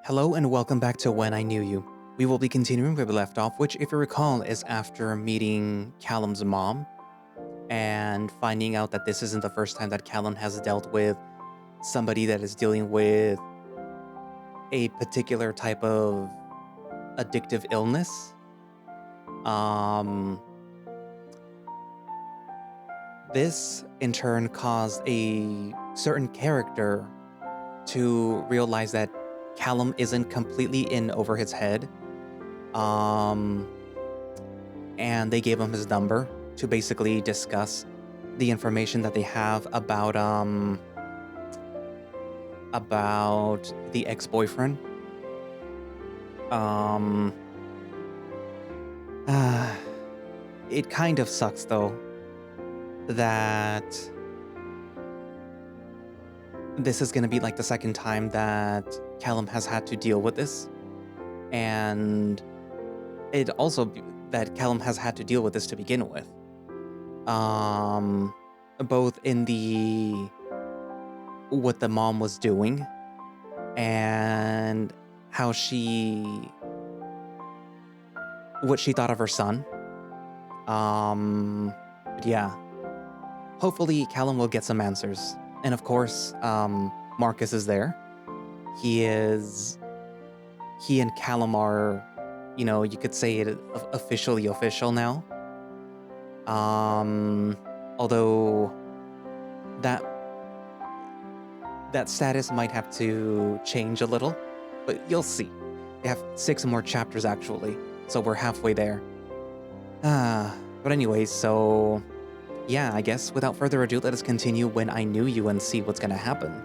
Hello and welcome back to When I Knew You. We will be continuing where we left off, which, if you recall, is after meeting Callum's mom and finding out that this isn't the first time that Callum has dealt with somebody that is dealing with a particular type of addictive illness. This, in turn, caused a certain character to realize that Callum isn't completely in over his head. And they gave him his number to basically discuss the information that they have about the ex-boyfriend. It kind of sucks though that this is going to be like the second time that Callum has had to deal with this. And it also that Callum has had to deal with this to begin with. Both in what the mom was doing and what she thought of her son. But yeah. Hopefully Callum will get some answers. And of course, Marcus is there. He and Callum are, you could say it officially official now. Although that status might have to change a little, but you'll see. They have 6 more chapters actually, so we're halfway there. But anyways, so yeah, I guess without further ado, let us continue When I Knew You and see what's gonna happen.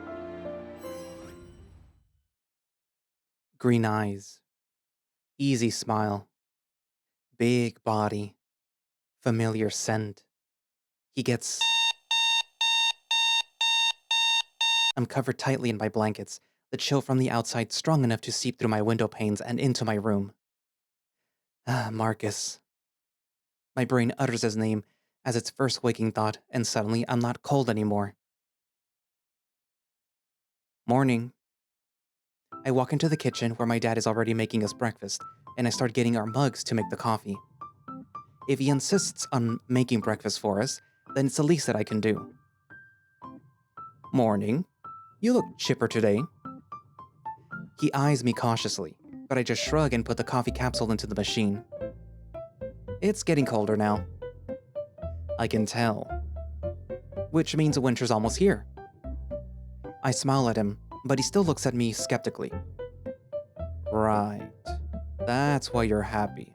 Green eyes, easy smile, big body, familiar scent. I'm covered tightly in my blankets, the chill from the outside strong enough to seep through my window panes and into my room. Marcus. My brain utters his name as its first waking thought, and suddenly I'm not cold anymore. Morning. I walk into the kitchen where my dad is already making us breakfast, and I start getting our mugs to make the coffee. If he insists on making breakfast for us, then it's the least that I can do. Morning. You look chipper today. He eyes me cautiously, but I just shrug and put the coffee capsule into the machine. It's getting colder now. I can tell. Which means winter's almost here. I smile at him, but he still looks at me skeptically. Right. That's why you're happy.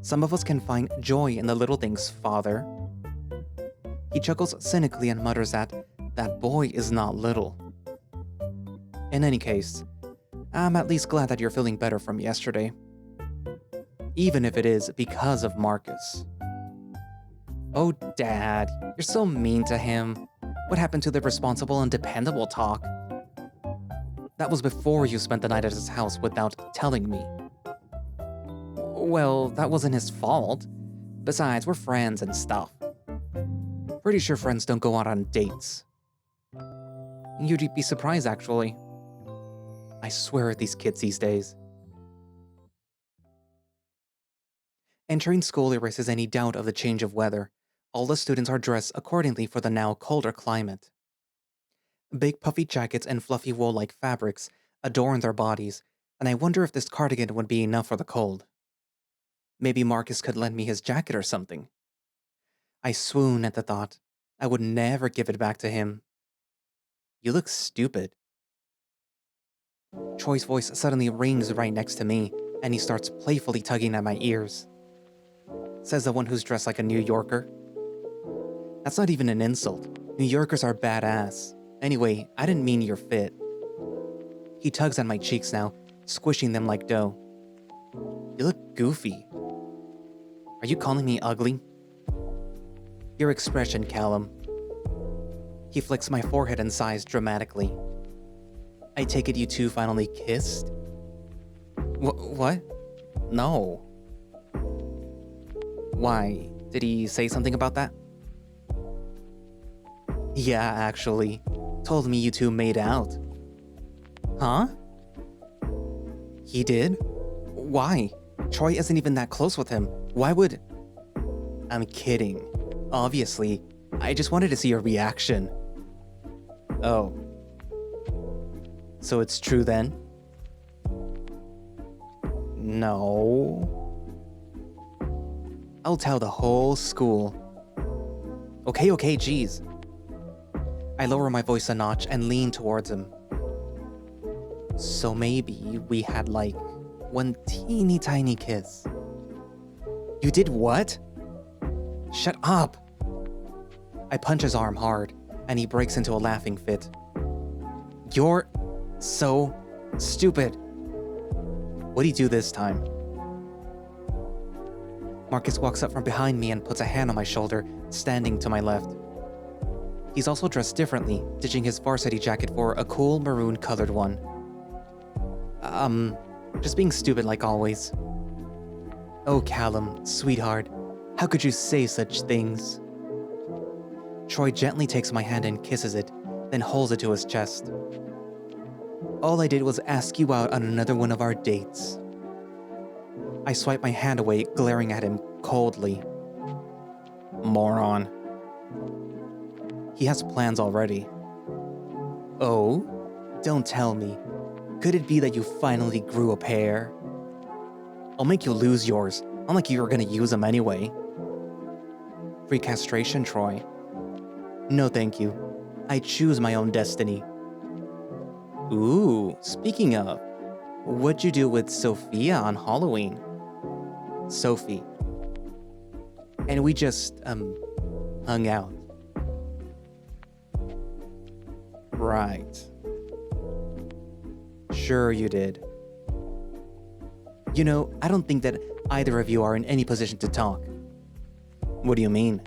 Some of us can find joy in the little things, father. He chuckles cynically and mutters that boy is not little. In any case, I'm at least glad that you're feeling better from yesterday. Even if it is because of Marcus. Oh, Dad, you're so mean to him. What happened to the responsible and dependable talk? That was before you spent the night at his house without telling me. Well, that wasn't his fault. Besides, we're friends and stuff. Pretty sure friends don't go out on dates. You'd be surprised, actually. I swear at these kids these days. Entering school erases any doubt of the change of weather. All the students are dressed accordingly for the now colder climate. Big puffy jackets and fluffy wool-like fabrics adorn their bodies, and I wonder if this cardigan would be enough for the cold. Maybe Marcus could lend me his jacket or something. I swoon at the thought. I would never give it back to him. You look stupid. Troy's voice suddenly rings right next to me, and he starts playfully tugging at my ears. Says the one who's dressed like a New Yorker. That's not even an insult. New Yorkers are badass. Anyway, I didn't mean you're fit. He tugs at my cheeks now, squishing them like dough. You look goofy. Are you calling me ugly? Your expression, Callum. He flicks my forehead and sighs dramatically. I take it you two finally kissed? What? No. Why? Did he say something about that? Yeah, actually. Told me you two made out. Huh? He did? Why? Troy isn't even that close with him. Why would... I'm kidding. Obviously. I just wanted to see your reaction. Oh. So it's true then? No. I'll tell the whole school. Okay, geez. I lower my voice a notch and lean towards him. So maybe we had like one teeny tiny kiss. You did what? Shut up! I punch his arm hard, and he breaks into a laughing fit. You're so stupid. What'd he do this time? Marcus walks up from behind me and puts a hand on my shoulder, standing to my left. He's also dressed differently, ditching his varsity jacket for a cool maroon-colored one. Just being stupid like always. Oh, Callum, sweetheart, how could you say such things? Troy gently takes my hand and kisses it, then holds it to his chest. All I did was ask you out on another one of our dates. I swipe my hand away, glaring at him coldly. Moron. He has plans already. Oh? Don't tell me. Could it be that you finally grew a pair? I'll make you lose yours, unlike you were gonna use them anyway. Free castration, Troy. No thank you. I choose my own destiny. Ooh, speaking of, what'd you do with Sophia on Halloween? Sophie. And we just, hung out. Right. Sure you did. You know, I don't think that either of you are in any position to talk. What do you mean?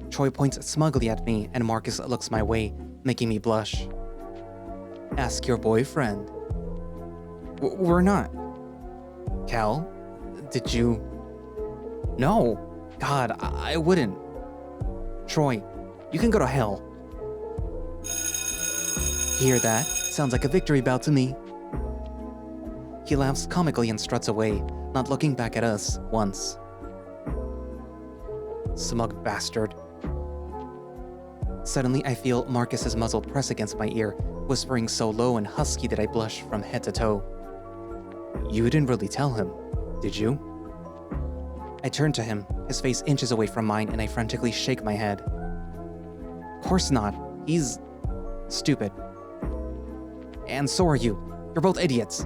Troy points smugly at me and Marcus looks my way, making me blush. Ask your boyfriend. We're not. Cal, did you... No. God, I wouldn't. Troy, you can go to hell. Hear that? Sounds like a victory bout to me. He laughs comically and struts away, not looking back at us once. Smug bastard. Suddenly, I feel Marcus's muzzle press against my ear, whispering so low and husky that I blush from head to toe. You didn't really tell him, did you? I turn to him, his face inches away from mine, and I frantically shake my head. Of course not. He's... stupid. And so are you. You're both idiots.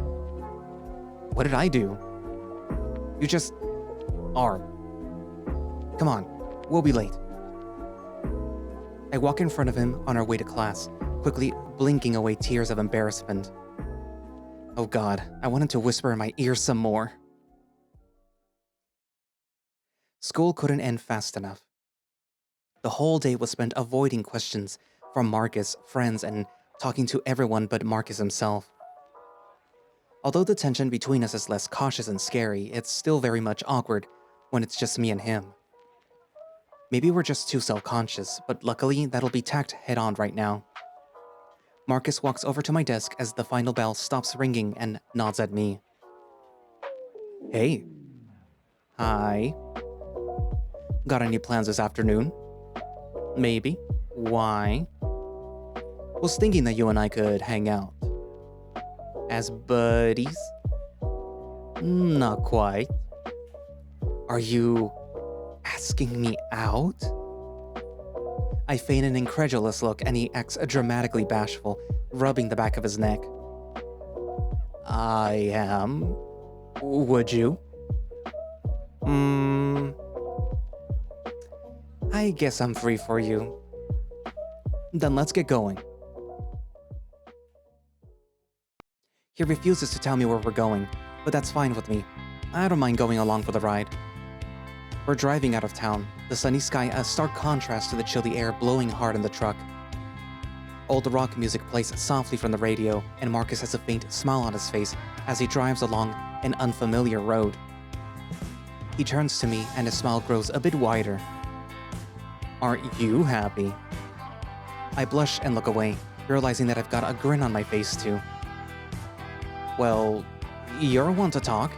What did I do? You just... are. Come on, we'll be late. I walk in front of him on our way to class, quickly blinking away tears of embarrassment. Oh God, I wanted to whisper in my ear some more. School couldn't end fast enough. The whole day was spent avoiding questions from Marcus, friends, and talking to everyone but Marcus himself. Although the tension between us is less cautious and scary, it's still very much awkward when it's just me and him. Maybe we're just too self-conscious, but luckily that'll be tacked head-on right now. Marcus walks over to my desk as the final bell stops ringing and nods at me. Hey. Hi. Got any plans this afternoon? Maybe. Why? Was thinking that you and I could hang out. As buddies? Not quite. Are you asking me out? I feign an incredulous look and he acts dramatically bashful, rubbing the back of his neck. I am. Would you? I guess I'm free for you. Then let's get going. He refuses to tell me where we're going, but that's fine with me. I don't mind going along for the ride. We're driving out of town, the sunny sky a stark contrast to the chilly air blowing hard in the truck. Old rock music plays softly from the radio, and Marcus has a faint smile on his face as he drives along an unfamiliar road. He turns to me and his smile grows a bit wider. Aren't you happy? I blush and look away, realizing that I've got a grin on my face too. Well, You're one to talk.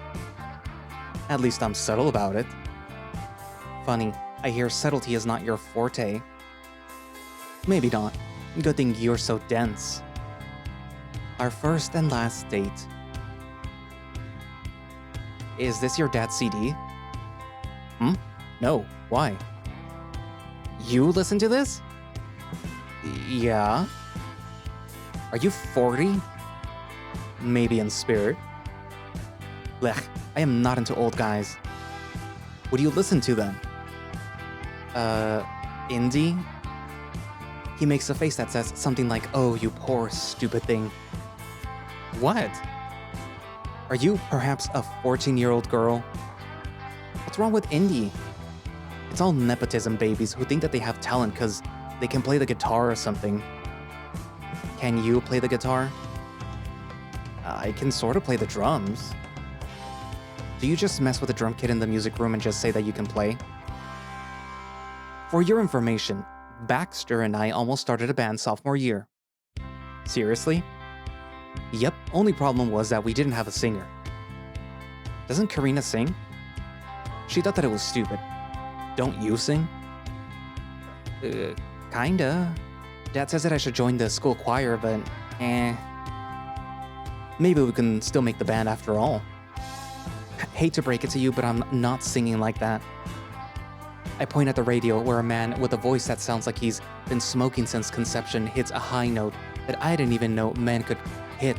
At least I'm subtle about it. Funny, I hear subtlety is not your forte. Maybe not. Good thing you're so dense. Our first and last date. Is this your dad's CD? No, why? You listen to this? Yeah. Are you 40? Maybe in spirit. Blech, I am not into old guys. What do you listen to then? Indie? He makes a face that says something like, "Oh, you poor stupid thing." What? Are you perhaps a 14-year-old girl? What's wrong with indie? It's all nepotism babies who think that they have talent because they can play the guitar or something. Can you play the guitar? I can sort of play the drums. Do you just mess with the drum kit in the music room and just say that you can play? For your information, Baxter and I almost started a band sophomore year. Seriously? Yep, only problem was that we didn't have a singer. Doesn't Karina sing? She thought that it was stupid. Don't you sing? Kinda. Dad says that I should join the school choir, but maybe we can still make the band after all. Hate to break it to you, but I'm not singing like that. I point at the radio where a man with a voice that sounds like he's been smoking since conception hits a high note that I didn't even know men could hit.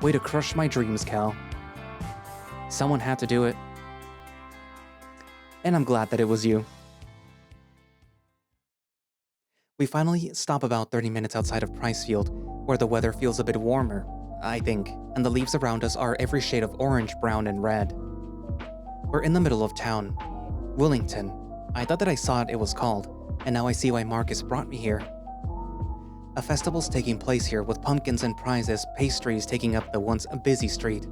Way to crush my dreams, Cal. Someone had to do it. And I'm glad that it was you. We finally stop about 30 minutes outside of Pricefield, where the weather feels a bit warmer, I think, and the leaves around us are every shade of orange, brown, and red. We're in the middle of town. Willington. I thought that I saw it was called, and now I see why Marcus brought me here. A festival's taking place here with pumpkins and prizes, pastries taking up the once busy street.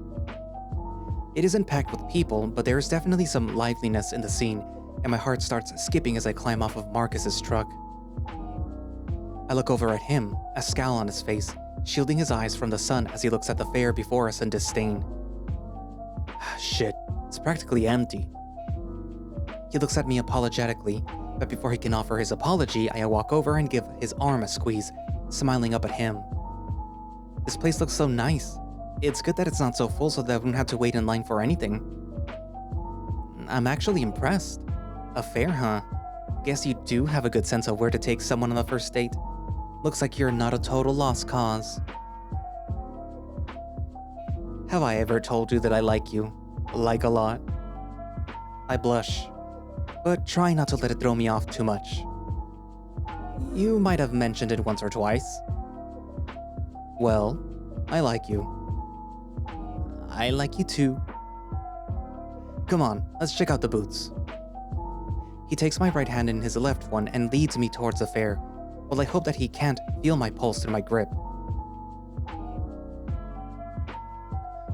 It isn't packed with people, but there is definitely some liveliness in the scene, and my heart starts skipping as I climb off of Marcus's truck. I look over at him, a scowl on his face, shielding his eyes from the sun as he looks at the fair before us in disdain. Shit, it's practically empty. He looks at me apologetically, but before he can offer his apology, I walk over and give his arm a squeeze, smiling up at him. This place looks so nice. It's good that it's not so full so that I won't have to wait in line for anything. I'm actually impressed. A fair, huh? Guess you do have a good sense of where to take someone on the first date. Looks like you're not a total lost cause. Have I ever told you that I like you? Like a lot? I blush, but try not to let it throw me off too much. You might have mentioned it once or twice. Well, I like you. I like you too. Come on, let's check out the booths. He takes my right hand in his left one and leads me towards the fair, while I hope that he can't feel my pulse in my grip.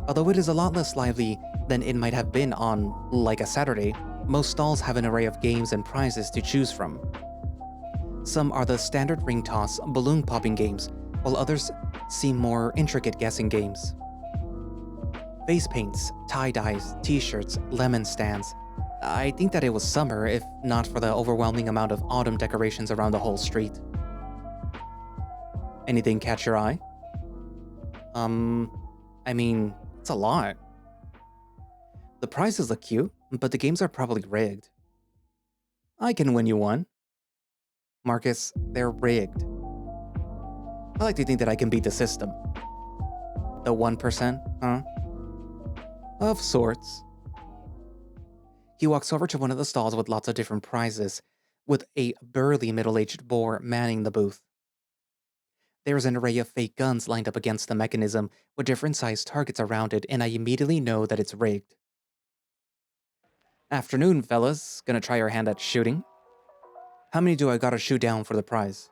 Although it is a lot less lively than it might have been on, like, a Saturday, most stalls have an array of games and prizes to choose from. Some are the standard ring toss, balloon popping games, while others seem more intricate guessing games. Face paints, tie-dyes, t-shirts, lemon stands. I think that it was summer, if not for the overwhelming amount of autumn decorations around the whole street. Anything catch your eye? I mean, it's a lot. The prizes look cute, but the games are probably rigged. I can win you one. Marcus, they're rigged. I like to think that I can beat the system. The 1%, huh? Of sorts. He walks over to one of the stalls with lots of different prizes, with a burly middle-aged boar manning the booth. There's an array of fake guns lined up against the mechanism with different sized targets around it, and I immediately know that it's rigged. Afternoon, fellas. Gonna try your hand at shooting? How many do I gotta shoot down for the prize?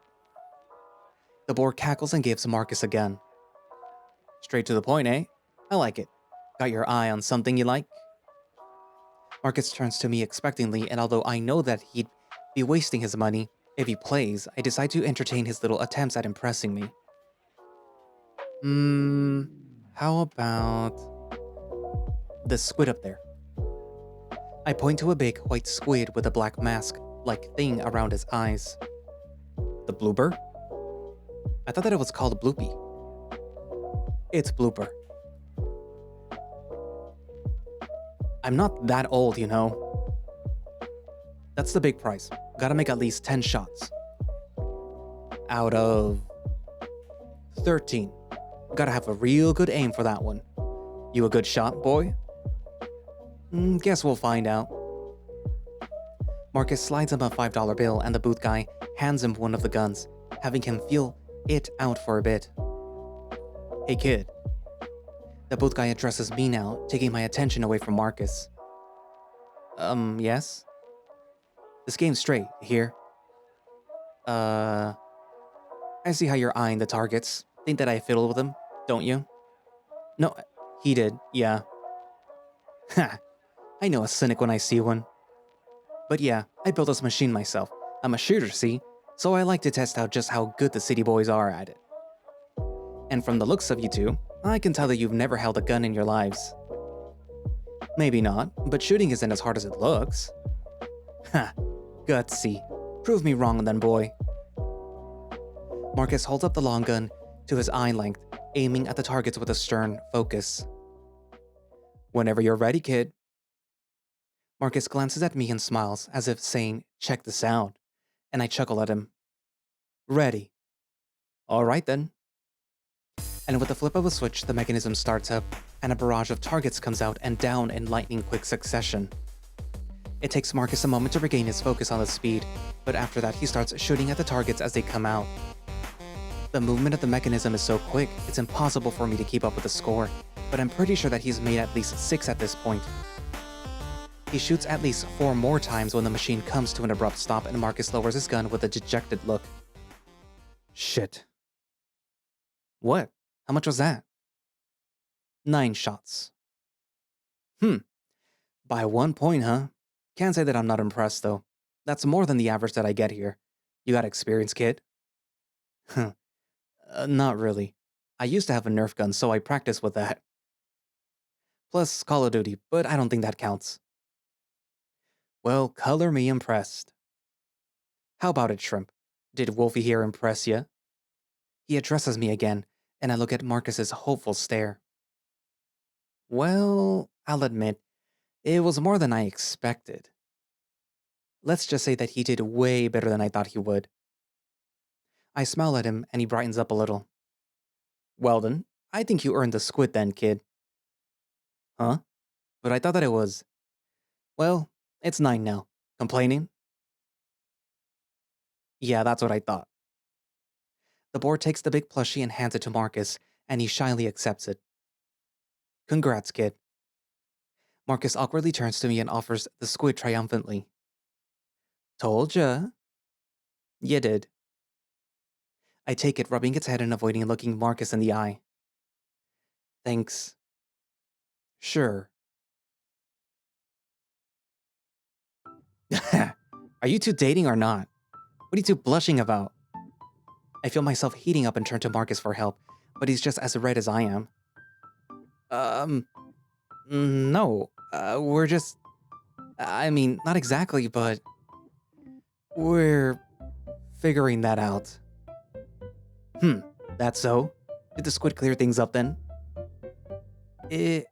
The boar cackles and gives Marcus a gun. Straight to the point, eh? I like it. Got your eye on something you like? Marcus turns to me expectantly, and although I know that he'd be wasting his money if he plays, I decide to entertain his little attempts at impressing me. How about the squid up there? I point to a big white squid with a black mask-like thing around his eyes. The blooper? I thought that it was called bloopy. It's blooper. I'm not that old, you know. That's the big prize. Gotta make at least 10 shots. Out of 13. Gotta have a real good aim for that one. You a good shot, boy? Guess we'll find out. Marcus slides him a $5 bill and the booth guy hands him one of the guns, having him feel it out for a bit. Hey kid. The booth guy addresses me now, taking my attention away from Marcus. Yes? This game's straight, you hear? I see how you're eyeing the targets. Think that I fiddle with them, don't you? No, he did, yeah. Ha, I know a cynic when I see one. But yeah, I built this machine myself. I'm a shooter, see? So I like to test out just how good the city boys are at it. And from the looks of you two, I can tell that you've never held a gun in your lives. Maybe not, but shooting isn't as hard as it looks. Ha, gutsy. Prove me wrong then, boy. Marcus holds up the long gun to his eye length, aiming at the targets with a stern focus. Whenever you're ready, kid. Marcus glances at me and smiles, as if saying, check this out, and I chuckle at him. Ready. All right then. And with the flip of a switch, the mechanism starts up, and a barrage of targets comes out and down in lightning-quick succession. It takes Marcus a moment to regain his focus on the speed, but after that he starts shooting at the targets as they come out. The movement of the mechanism is so quick, it's impossible for me to keep up with the score, but I'm pretty sure that he's made at least 6 at this point. He shoots at least 4 more times when the machine comes to an abrupt stop and Marcus lowers his gun with a dejected look. Shit. What? How much was that? 9 shots. By 1 point, huh? Can't say that I'm not impressed, though. That's more than the average that I get here. You got experience, kid? Not really. I used to have a Nerf gun, so I practice with that. Plus Call of Duty, but I don't think that counts. Well, color me impressed. How about it, Shrimp? Did Wolfie here impress ya? He addresses me again, and I look at Marcus's hopeful stare. Well, I'll admit, it was more than I expected. Let's just say that he did way better than I thought he would. I smile at him, and he brightens up a little. Well then, I think you earned the squid then, kid. Huh? But I thought that it was... Well, it's 9 now. Complaining? Yeah, that's what I thought. The board takes the big plushie and hands it to Marcus, and he shyly accepts it. Congrats, kid. Marcus awkwardly turns to me and offers the squid triumphantly. Told ya. You did. I take it, rubbing its head and avoiding looking Marcus in the eye. Thanks. Sure. Are you two dating or not? What are you two blushing about? I feel myself heating up and turn to Marcus for help, but he's just as red as I am. No. We're just... I mean, not exactly, but... We're... figuring that out. That's so? Did the squid clear things up then? It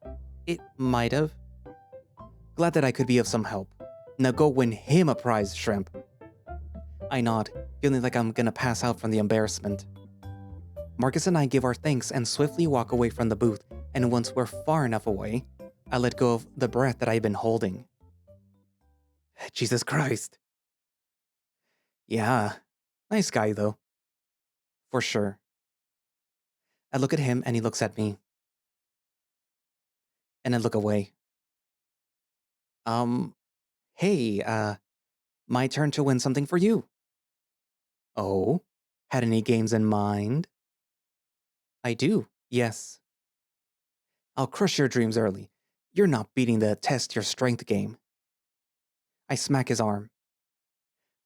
might have. Glad that I could be of some help. Now go win him a prize, Shrimp. I nod, feeling like I'm gonna pass out from the embarrassment. Marcus and I give our thanks and swiftly walk away from the booth, and once we're far enough away, I let go of the breath that I've been holding. Jesus Christ. Yeah, nice guy though. For sure. I look at him and he looks at me. And I look away. Hey, my turn to win something for you. Oh, had any games in mind? I do, yes. I'll crush your dreams early. You're not beating the test your strength game. I smack his arm.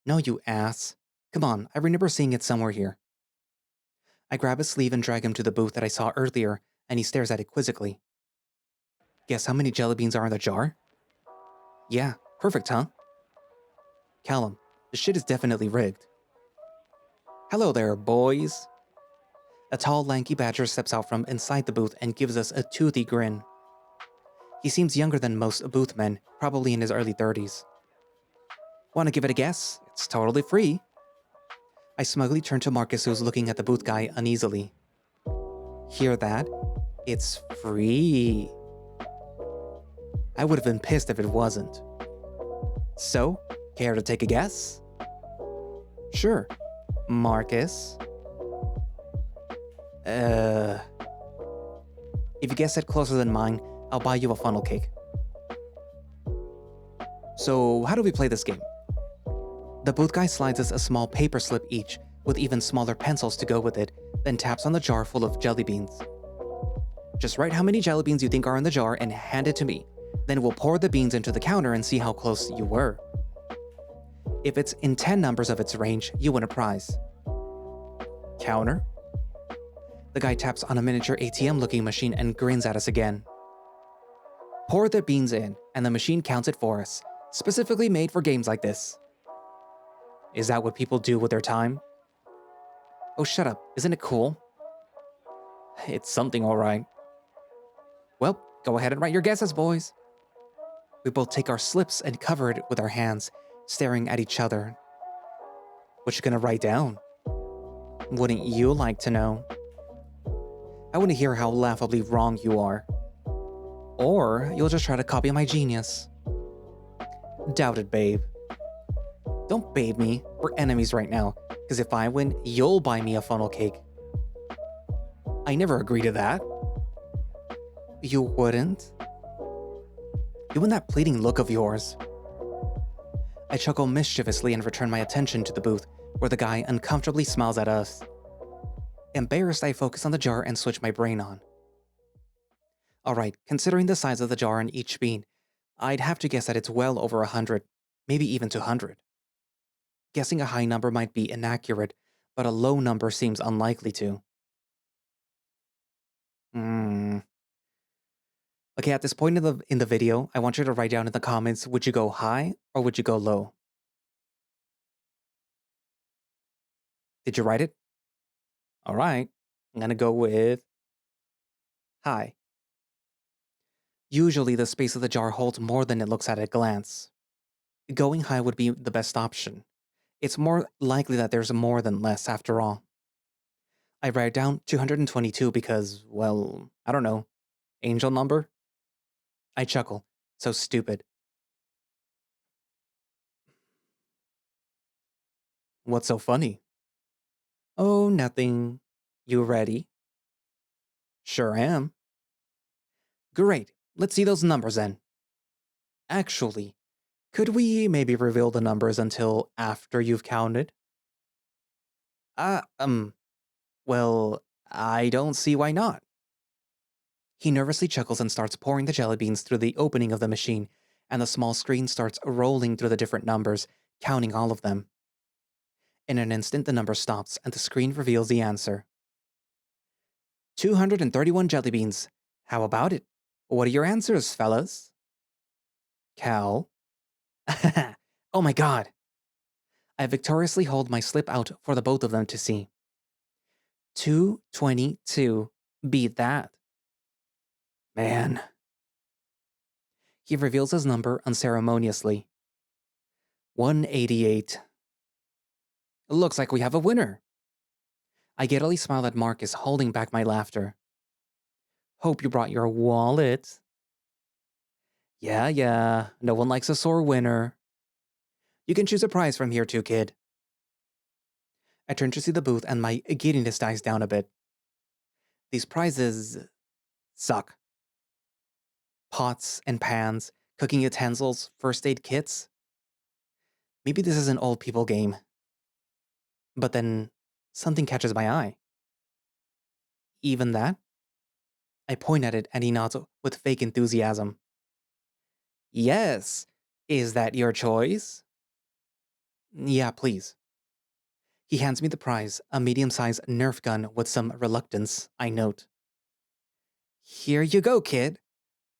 No, you ass. Come on, I remember seeing it somewhere here. I grab his sleeve and drag him to the booth that I saw earlier and he stares at it quizzically. Guess how many jelly beans are in the jar? Yeah, perfect, huh? Callum, the shit is definitely rigged. Hello there, boys. A tall, lanky badger steps out from inside the booth and gives us a toothy grin. He seems younger than most boothmen, probably in his early 30s. Want to give it a guess? It's totally free. I smugly turn to Marcus, who's looking at the booth guy uneasily. Hear that? It's free. I would have been pissed if it wasn't. So, care to take a guess? Sure. Marcus? If you guess it closer than mine, I'll buy you a funnel cake. So, how do we play this game? The booth guy slides us a small paper slip each, with even smaller pencils to go with it, then taps on the jar full of jelly beans. Just write how many jelly beans you think are in the jar and hand it to me. Then we'll pour the beans into the counter and see how close you were. If it's in 10 numbers of its range, you win a prize. Counter? The guy taps on a miniature ATM-looking machine and grins at us again. Pour the beans in, and the machine counts it for us, specifically made for games like this. Is that what people do with their time? Oh, shut up. Isn't it cool? It's something, all right. Well, go ahead and write your guesses, boys. We both take our slips and cover it with our hands, staring at each other. What you gonna write down? Wouldn't you like to know? I want to hear how laughably wrong you are. Or you'll just try to copy my genius. Doubt it, babe. Don't babe me. We're enemies right now, because if I win, you'll buy me a funnel cake. I never agree to that. You wouldn't? You and that pleading look of yours. I chuckle mischievously and return my attention to the booth, where the guy uncomfortably smiles at us. Embarrassed, I focus on the jar and switch my brain on. Alright, considering the size of the jar and each bean, I'd have to guess that it's well over 100, maybe even 200. Guessing a high number might be inaccurate, but a low number seems unlikely to. Okay, at this point in the video, I want you to write down in the comments, would you go high or would you go low? Did you write it? Alright, I'm gonna go with high. Usually the space of the jar holds more than it looks at a glance. Going high would be the best option. It's more likely that there's more than less after all. I write down 222 because, well, I don't know, angel number? I chuckle. So stupid. What's so funny? Oh, nothing. You ready? Sure am. Great. Let's see those numbers then. Actually, could we maybe reveal the numbers until after you've counted? Well, I don't see why not. He nervously chuckles and starts pouring the jelly beans through the opening of the machine, and the small screen starts rolling through the different numbers, counting all of them. In an instant, the number stops, and the screen reveals the answer. 231 jelly beans. How about it? What are your answers, fellas? Cal? Oh my god! I victoriously hold my slip out for the both of them to see. 222. Beat that. Man. He reveals his number unceremoniously. 188. Looks like we have a winner. I giddily smile at Marcus, holding back my laughter. Hope you brought your wallet. Yeah, no one likes a sore winner. You can choose a prize from here too, kid. I turn to see the booth and my giddiness dies down a bit. These prizes suck. Pots and pans, cooking utensils, first aid kits. Maybe this is an old people game. But then something catches my eye. Even that? I point at it and he nods with fake enthusiasm. Yes. Is that your choice? Yeah, please. He hands me the prize, a medium-sized Nerf gun with some reluctance, I note. Here you go, kid.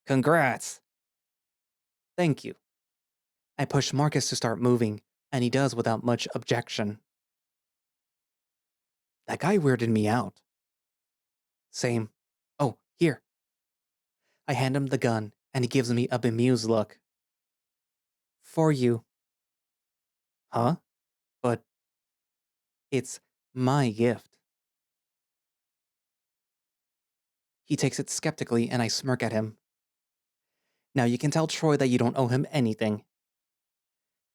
Congrats. Thank you. I push Marcus to start moving, and he does without much objection. That guy weirded me out. Same. Oh, here. I hand him the gun, and he gives me a bemused look. For you. Huh? But it's my gift. He takes it skeptically, and I smirk at him. Now you can tell Troy that you don't owe him anything.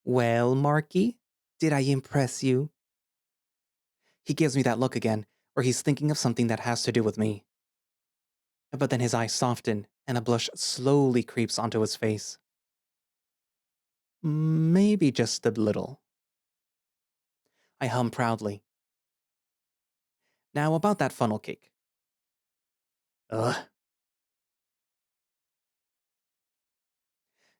Well, Marky, did I impress you? He gives me that look again, where he's thinking of something that has to do with me. But then his eyes soften, and a blush slowly creeps onto his face. Maybe just a little. I hum proudly. Now about that funnel cake. Ugh.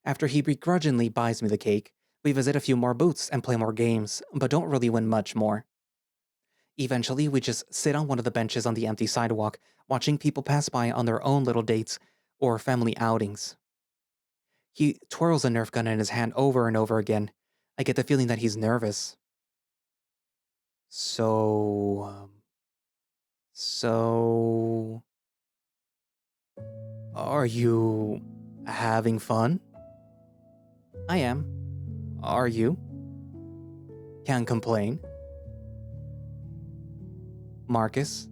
After he begrudgingly buys me the cake, we visit a few more booths and play more games, but don't really win much more. Eventually, we just sit on one of the benches on the empty sidewalk, watching people pass by on their own little dates or family outings. He twirls a Nerf gun in his hand over and over again. I get the feeling that he's nervous. So, are you having fun? I am. Are you? Can't complain. Marcus?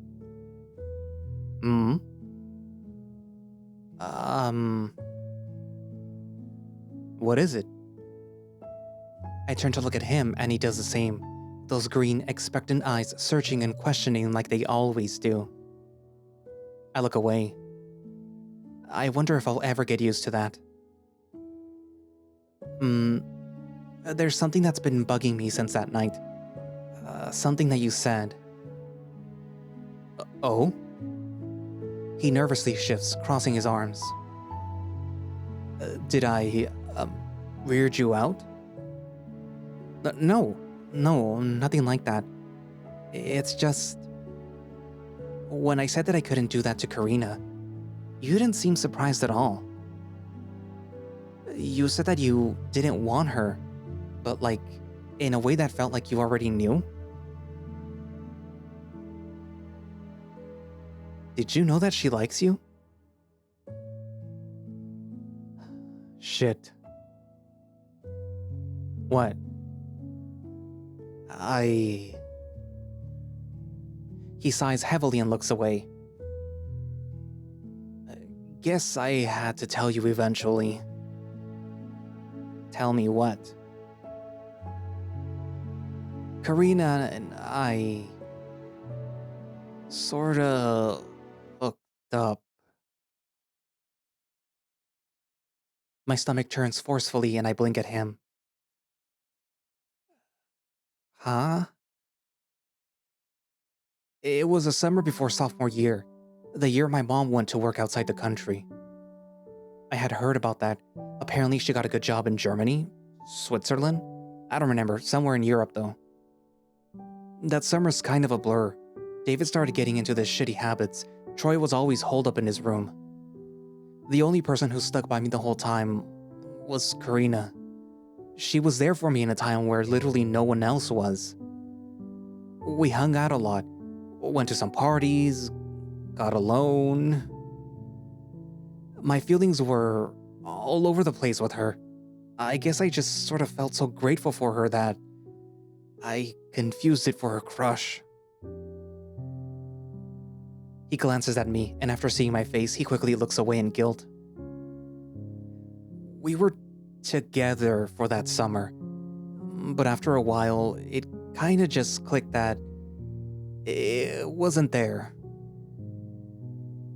What is it? I turn to look at him and he does the same. Those green, expectant eyes searching and questioning like they always do. I look away. I wonder if I'll ever get used to that. There's something that's been bugging me since that night. Something that you said. Oh? He nervously shifts, crossing his arms. Did I, weird you out? No, nothing like that. It's just... When I said that I couldn't do that to Karina, you didn't seem surprised at all. You said that you didn't want her, but like, in a way that felt like you already knew. Did you know that she likes you? Shit. What? He sighs heavily and looks away. Guess I had to tell you eventually. Tell me what? Karina and I... sorta... hooked up. My stomach turns forcefully and I blink at him. Huh? It was a summer before sophomore year, the year my mom went to work outside the country. I had heard about that. Apparently she got a good job in Germany, Switzerland? I don't remember, somewhere in Europe though. That summer's kind of a blur. David started getting into his shitty habits. Troy was always holed up in his room. The only person who stuck by me the whole time was Karina. She was there for me in a time where literally no one else was. We hung out a lot, went to some parties, got alone. My feelings were all over the place with her. I guess I just sort of felt so grateful for her that I confused it for a crush. He glances at me, and after seeing my face, he quickly looks away in guilt. We were together for that summer, but after a while, it kinda just clicked that it wasn't there.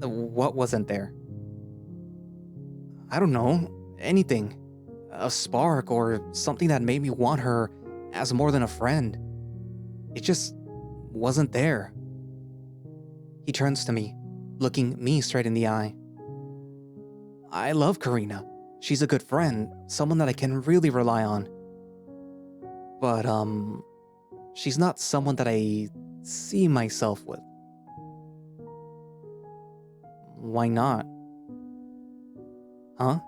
What wasn't there? I don't know, anything. A spark or something that made me want her as more than a friend. It just wasn't there. He turns to me, looking me straight in the eye. I love Karina. She's a good friend, someone that I can really rely on. But, she's not someone that I see myself with. Why not? Huh?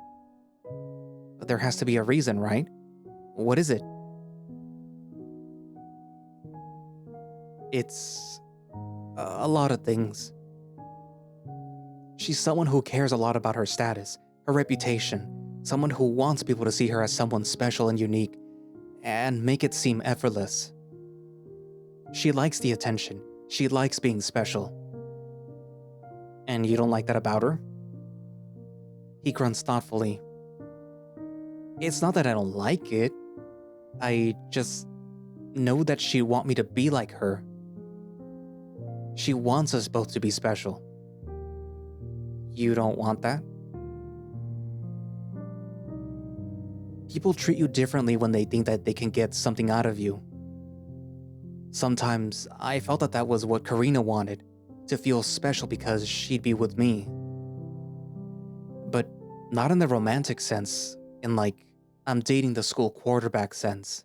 There has to be a reason, right? What is it? It's a lot of things. She's someone who cares a lot about her status, her reputation, someone who wants people to see her as someone special and unique, and make it seem effortless. She likes the attention. She likes being special. And you don't like that about her? He grunts thoughtfully. It's not that I don't like it. I just know that she'd want me to be like her. She wants us both to be special. You don't want that? People treat you differently when they think that they can get something out of you. Sometimes I felt that that was what Karina wanted, to feel special because she'd be with me. But not in the romantic sense, in like, I'm dating the school quarterback sense.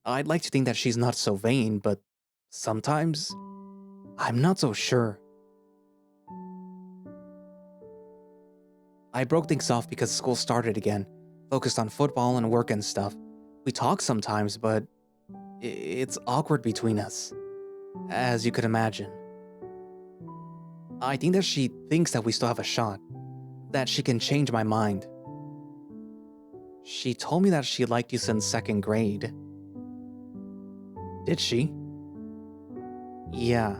I'd like to think that she's not so vain, but sometimes I'm not so sure. I broke things off because school started again, focused on football and work and stuff. We talk sometimes, but it's awkward between us, as you could imagine. I think that she thinks that we still have a shot, that she can change my mind. She told me that she liked you since second grade. Did she? Yeah.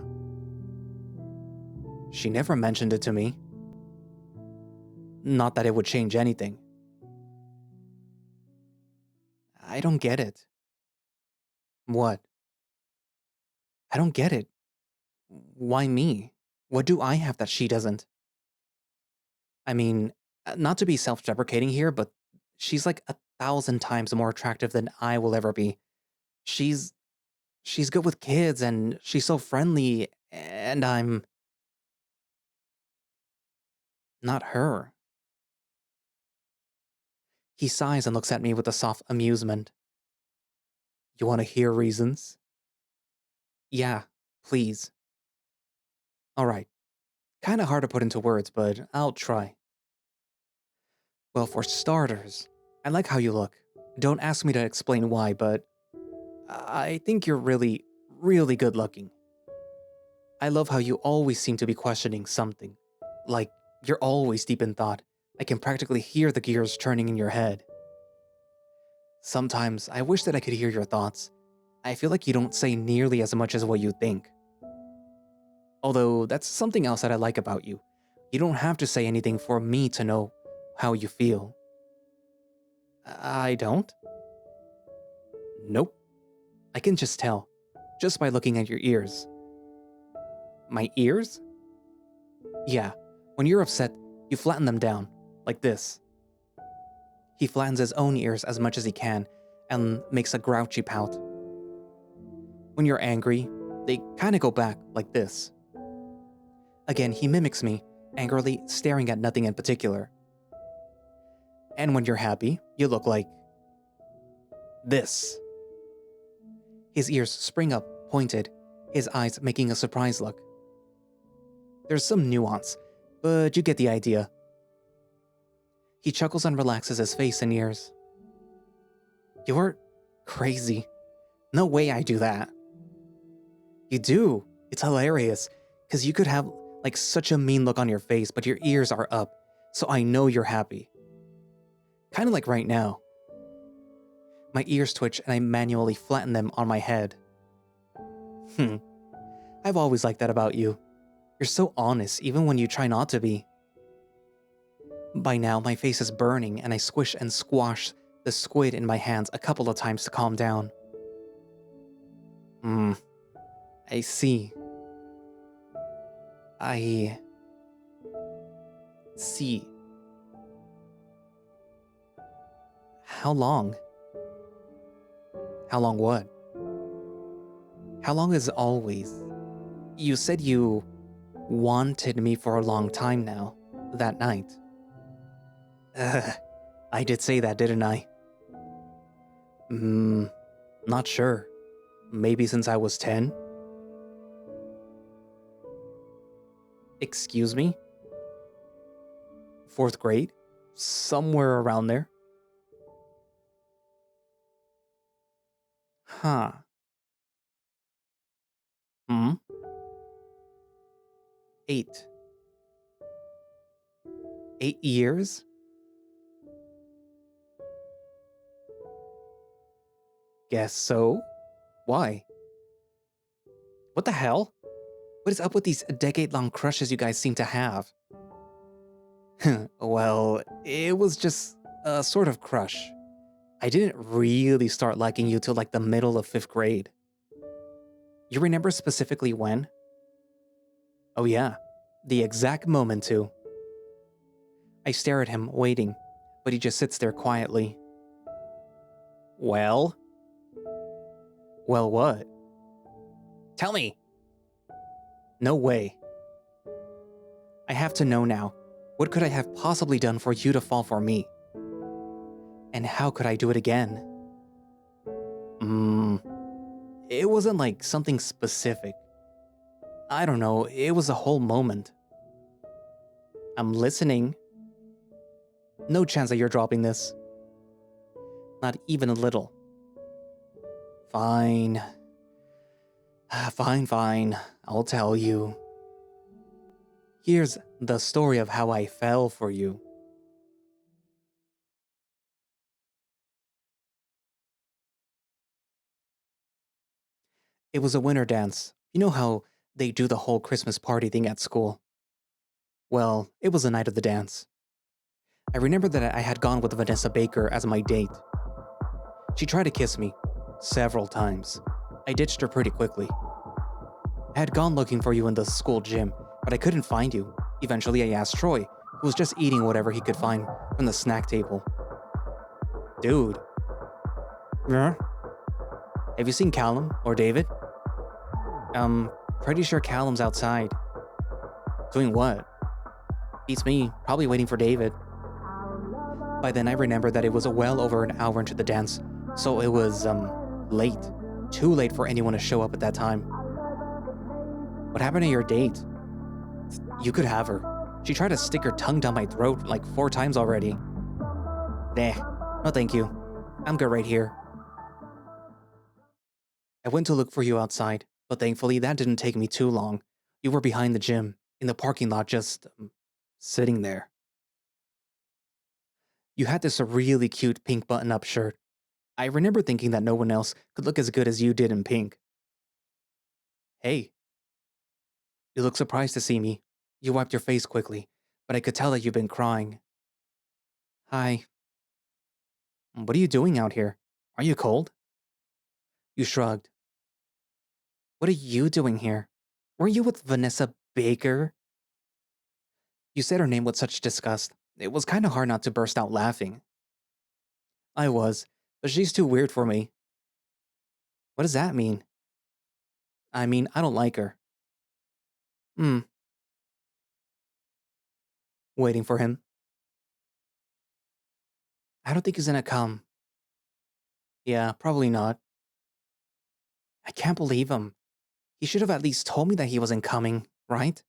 She never mentioned it to me. Not that it would change anything. I don't get it. What? I don't get it. Why me? What do I have that she doesn't? I mean, not to be self-deprecating here, but she's like 1,000 times more attractive than I will ever be. She's good with kids and she's so friendly, and I'm not her. He sighs and looks at me with a soft amusement. You want to hear reasons? Yeah, please. All right. Kind of hard to put into words, but I'll try. Well, for starters, I like how you look. Don't ask me to explain why, but I think you're really, really good looking. I love how you always seem to be questioning something. Like, you're always deep in thought. I can practically hear the gears turning in your head. Sometimes I wish that I could hear your thoughts. I feel like you don't say nearly as much as what you think. Although, that's something else that I like about you. You don't have to say anything for me to know how you feel. I don't? Nope. I can just tell, just by looking at your ears. My ears? Yeah, when you're upset, you flatten them down, like this. He flattens his own ears as much as he can and makes a grouchy pout. When you're angry, they kinda go back, like this. Again, he mimics me, angrily staring at nothing in particular. And when you're happy, you look like this. His ears spring up, pointed, his eyes making a surprised look. There's some nuance, but you get the idea. He chuckles and relaxes his face and ears. You're crazy. No way I do that. You do. It's hilarious, because you could have like such a mean look on your face, but your ears are up, so I know you're happy. Kind of like right now. My ears twitch and I manually flatten them on my head. I've always liked that about you. You're so honest, even when you try not to be. By now, my face is burning and I squish and squash the squid in my hands a couple of times to calm down. I see. I see. How long? How long what? How long is always? You said you wanted me for a long time now, that night. I did say that, didn't I? Not sure. Maybe since I was 10? Excuse me? Fourth grade? Somewhere around there. Huh. Hmm? 8. 8 years? Guess so. Why? What the hell? What is up with these decade-long crushes you guys seem to have? Well, it was just a sort of crush. I didn't really start liking you till like the middle of 5th grade. You remember specifically when? Oh yeah, the exact moment too. I stare at him, waiting, but he just sits there quietly. Well? Well, what? Tell me! No way. I have to know now. What could I have possibly done for you to fall for me? And how could I do it again? It wasn't like something specific. I don't know, it was a whole moment. I'm listening. No chance that you're dropping this. Not even a little. Fine. Fine. I'll tell you. Here's the story of how I fell for you. It was a winter dance. You know how they do the whole Christmas party thing at school? Well, it was the night of the dance. I remember that I had gone with Vanessa Baker as my date. She tried to kiss me several times. I ditched her pretty quickly. I had gone looking for you in the school gym, but I couldn't find you. Eventually, I asked Troy, who was just eating whatever he could find from the snack table. Dude. Yeah? Have you seen Callum or David? Pretty sure Callum's outside. Doing what? Beats me, probably waiting for David. By then, I remembered that it was well over an hour into the dance, so it was, late. Too late for anyone to show up at that time. What happened to your date? You could have her. She tried to stick her tongue down my throat like 4 times already. Nah, no thank you. I'm good right here. I went to look for you outside, but thankfully that didn't take me too long. You were behind the gym, in the parking lot, just sitting there. You had this really cute pink button-up shirt. I remember thinking that no one else could look as good as you did in pink. Hey. You look surprised to see me. You wiped your face quickly, but I could tell that you've been crying. Hi. What are you doing out here? Are you cold? You shrugged. What are you doing here? Were you with Vanessa Baker? You said her name with such disgust. It was kind of hard not to burst out laughing. I was, but she's too weird for me. What does that mean? I mean, I don't like her. Waiting for him. I don't think he's gonna come. Yeah, probably not. I can't believe him. He should have at least told me that he wasn't coming, right?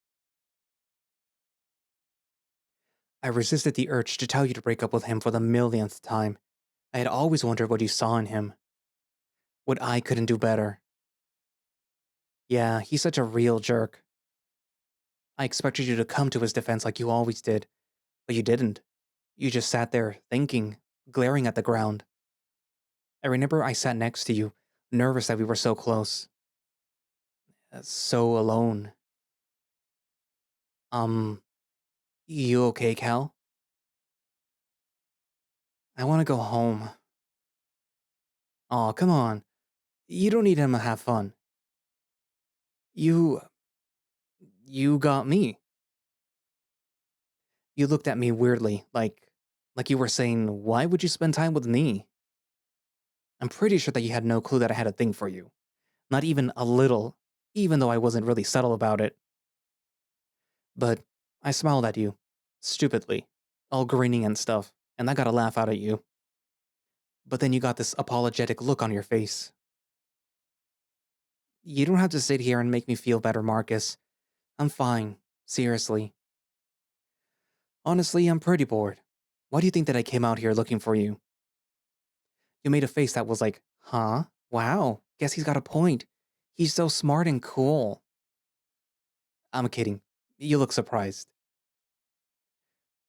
I resisted the urge to tell you to break up with him for the millionth time. I had always wondered what you saw in him. What I couldn't do better. Yeah, he's such a real jerk. I expected you to come to his defense like you always did, but you didn't. You just sat there, thinking, glaring at the ground. I remember I sat next to you, nervous that we were so close. So alone. You okay, Cal? I want to go home. Aw, come on. You don't need him to have fun. You got me. You looked at me weirdly, like you were saying, why would you spend time with me? I'm pretty sure that you had no clue that I had a thing for you. Not even a little, even though I wasn't really subtle about it. But I smiled at you, stupidly, all grinning and stuff, and I got a laugh out at you. But then you got this apologetic look on your face. You don't have to sit here and make me feel better, Marcus. I'm fine. Seriously. Honestly, I'm pretty bored. Why do you think that I came out here looking for you? You made a face that was like, huh? Wow, guess he's got a point. He's so smart and cool. I'm kidding. You look surprised.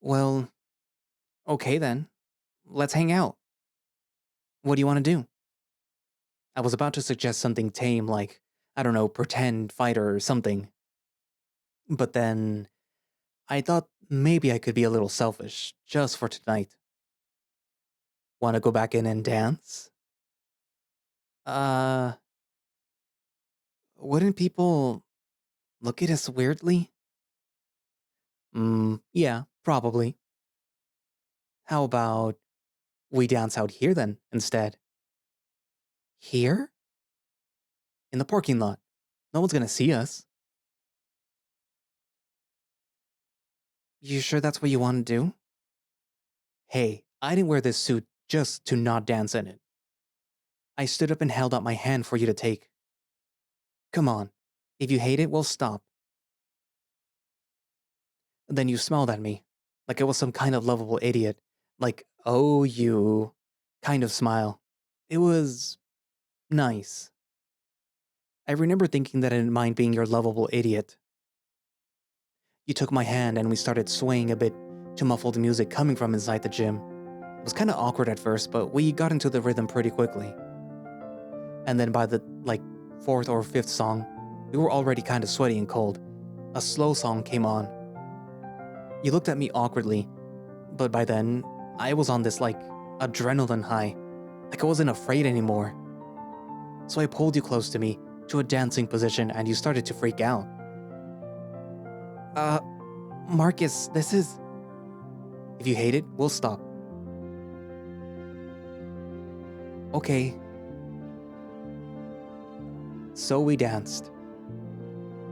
Well, okay then. Let's hang out. What do you want to do? I was about to suggest something tame like, I don't know, pretend fighter or something. But then I thought maybe I could be a little selfish, just for tonight. Want to go back in and dance? Uh, wouldn't people look at us weirdly? Yeah, probably. How about we dance out here then, instead? Here? In the parking lot. No one's gonna see us. You sure that's what you want to do? Hey, I didn't wear this suit just to not dance in it. I stood up and held out my hand for you to take. Come on. If you hate it, we'll stop. Then you smiled at me, like I was some kind of lovable idiot. Like, oh, you kind of smile. It was nice. I remember thinking that I didn't mind being your lovable idiot. You took my hand and we started swaying a bit to muffled music coming from inside the gym. It was kind of awkward at first, but we got into the rhythm pretty quickly. And then by the, fourth or fifth song, we were already kind of sweaty and cold. A slow song came on. You looked at me awkwardly, but by then, I was on this, adrenaline high. Like I wasn't afraid anymore. So I pulled you close to me, to a dancing position, and you started to freak out. Marcus, this is... If you hate it, we'll stop. Okay. So we danced.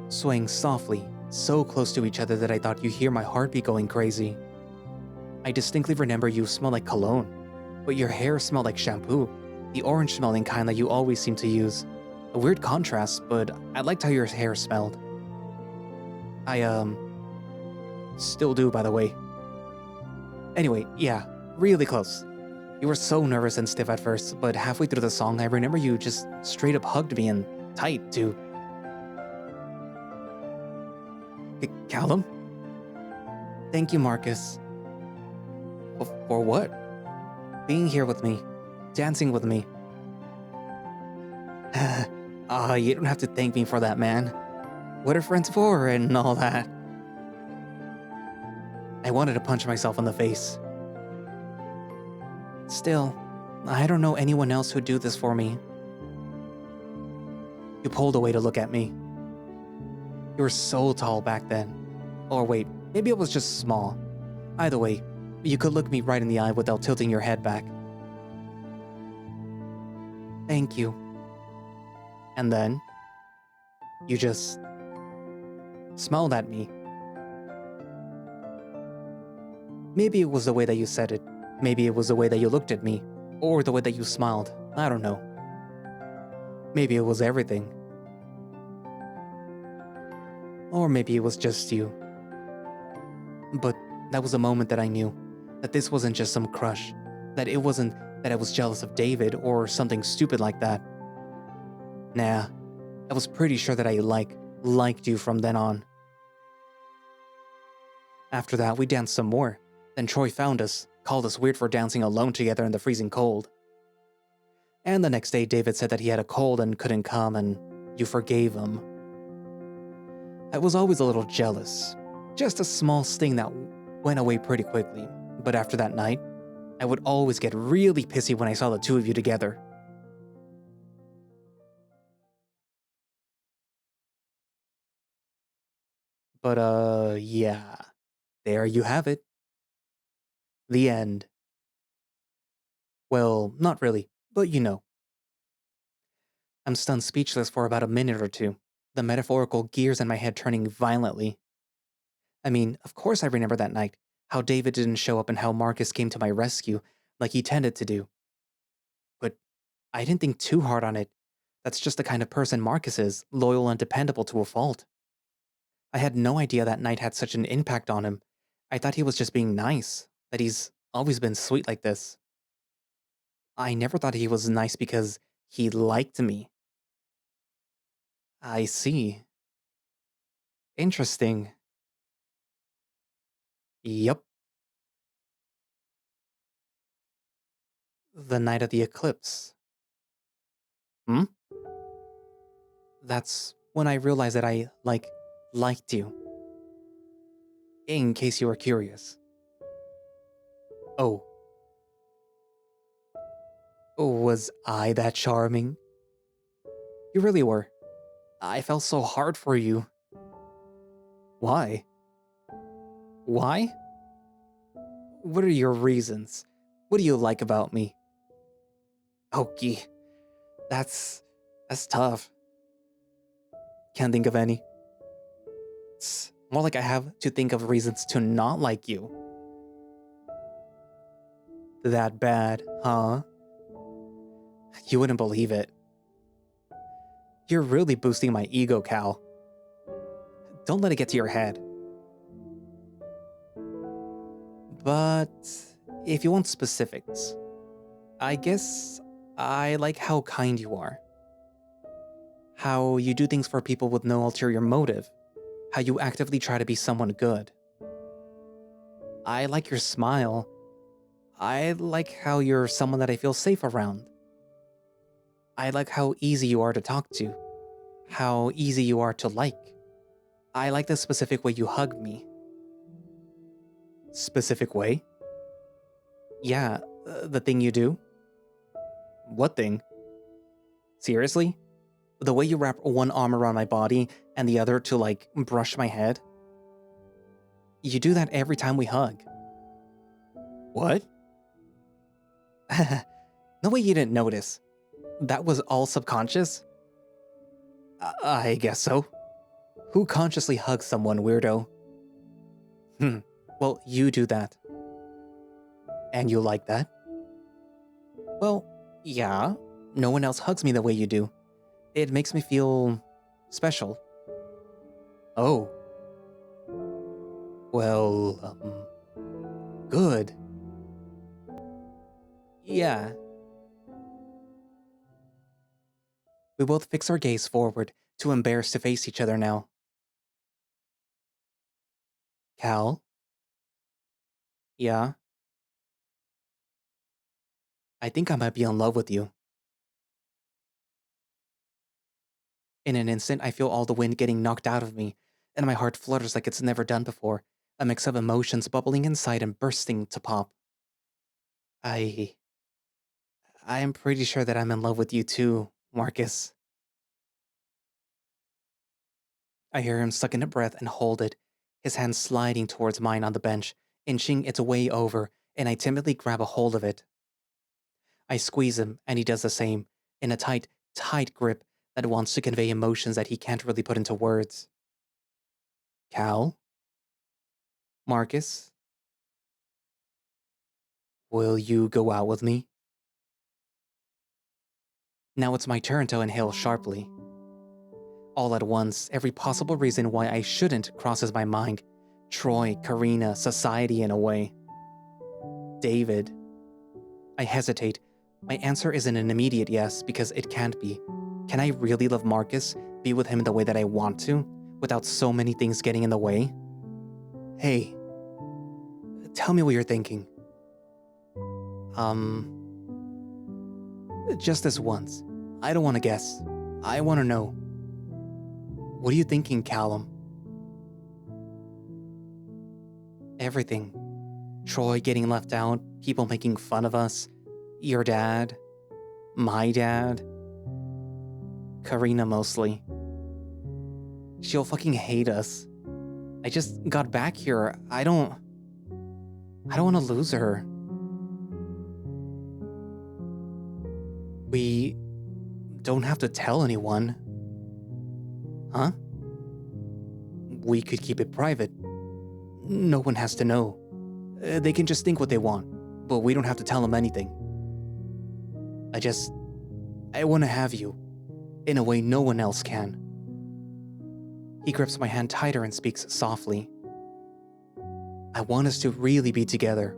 Swaying softly, so close to each other that I thought you'd hear my heartbeat going crazy. I distinctly remember you smelled like cologne, but your hair smelled like shampoo, the orange smelling kind that you always seem to use. A weird contrast, but I liked how your hair smelled. I, still do, by the way. Anyway, yeah, really close. You were so nervous and stiff at first, but halfway through the song, I remember you just straight up hugged me and tight, too. Callum? Thank you, Marcus. For what? Being here with me. Dancing with me. You don't have to thank me for that, man. What are friends for and all that? I wanted to punch myself in the face. Still, I don't know anyone else who'd do this for me. You pulled away to look at me. You were so tall back then. Or wait, maybe it was just small. Either way, you could look me right in the eye without tilting your head back. Thank you. And then, you just smiled at me. Maybe it was the way that you said it. Maybe it was the way that you looked at me. Or the way that you smiled. I don't know. Maybe it was everything. Or maybe it was just you. But that was a moment that I knew that this wasn't just some crush. That it wasn't that I was jealous of David or something stupid like that. Nah, I was pretty sure that I liked you from then on. After that, we danced some more. Then Troy found us, called us weird for dancing alone together in the freezing cold. And the next day, David said that he had a cold and couldn't come, and you forgave him. I was always a little jealous. Just a small sting that went away pretty quickly. But after that night, I would always get really pissy when I saw the two of you together. But, yeah. There you have it. The end. Well, not really, but you know. I'm stunned speechless for about a minute or two, the metaphorical gears in my head turning violently. I mean, of course I remember that night, how David didn't show up and how Marcus came to my rescue, like he tended to do. But I didn't think too hard on it. That's just the kind of person Marcus is, loyal and dependable to a fault. I had no idea that night had such an impact on him. I thought he was just being nice, that he's always been sweet like this. I never thought he was nice because he liked me. I see. Interesting. Yup. The night of the eclipse. Hmm? That's when I realized that I, liked you. In case you were curious. Oh. Was I that charming? You really were. I felt so hard for you. Why? Why? What are your reasons? What do you like about me? Okie, that's tough. Can't think of any. It's more like I have to think of reasons to not like you. That bad, huh? You wouldn't believe it. You're really boosting my ego, Cal. Don't let it get to your head. But if you want specifics, I guess I like how kind you are. How you do things for people with no ulterior motive. How you actively try to be someone good. I like your smile. I like how you're someone that I feel safe around. I like how easy you are to talk to. How easy you are to like. I like the specific way you hug me. Specific way? Yeah, the thing you do. What thing? Seriously? The way you wrap one arm around my body and the other to, brush my head? You do that every time we hug. What? No way you didn't notice. That was all subconscious? I guess so. Who consciously hugs someone, weirdo? Well, you do that. And you like that? Well, yeah. No one else hugs me the way you do. It makes me feel special. Oh. Well, good. Yeah. We both fix our gaze forward, too embarrassed to face each other now. Cal? Yeah? I think I might be in love with you. In an instant, I feel all the wind getting knocked out of me, and my heart flutters like it's never done before, a mix of emotions bubbling inside and bursting to pop. I am pretty sure that I'm in love with you too, Marcus. I hear him suck in a breath and hold it, his hand sliding towards mine on the bench, inching its way over, and I timidly grab a hold of it. I squeeze him, and he does the same, in a tight, tight grip that wants to convey emotions that he can't really put into words. Cal? Marcus? Will you go out with me? Now it's my turn to inhale sharply. All at once, every possible reason why I shouldn't crosses my mind. Troy, Karina, society in a way. David. I hesitate. My answer isn't an immediate yes, because it can't be. Can I really love Marcus, be with him the way that I want to, without so many things getting in the way? Hey, tell me what you're thinking. Just this once. I don't want to guess. I want to know. What are you thinking, Callum? Everything. Troy getting left out, people making fun of us, your dad, my dad, Karina mostly. She'll fucking hate us. I just got back here. I don't want to lose her. We don't have to tell anyone. Huh? We could keep it private. No one has to know. They can just think what they want, but we don't have to tell them anything. I want to have you, in a way no one else can. He grips my hand tighter and speaks softly. I want us to really be together.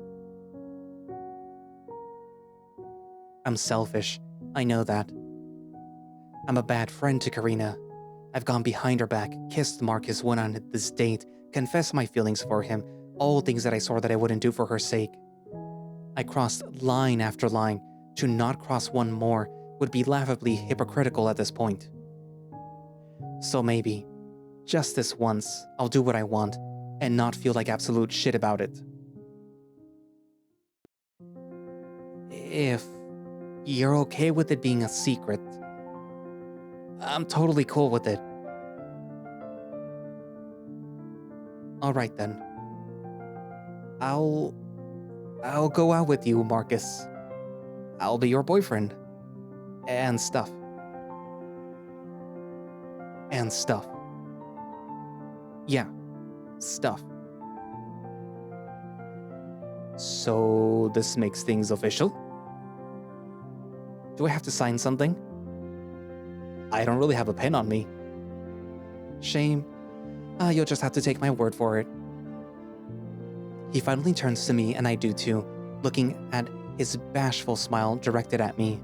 I'm selfish. I know that. I'm a bad friend to Karina. I've gone behind her back, kissed Marcus when on this date, confessed my feelings for him, all things that I swore that I wouldn't do for her sake. I crossed line after line. To not cross one more would be laughably hypocritical at this point. So maybe, just this once, I'll do what I want and not feel like absolute shit about it. If you're okay with it being a secret, I'm totally cool with it. Alright then. I'll go out with you, Marcus. I'll be your boyfriend. And stuff. And stuff. Yeah, stuff. So this makes things official? Do I have to sign something? I don't really have a pen on me. Shame. You'll just have to take my word for it. He finally turns to me, and I do too, looking at his bashful smile directed at me.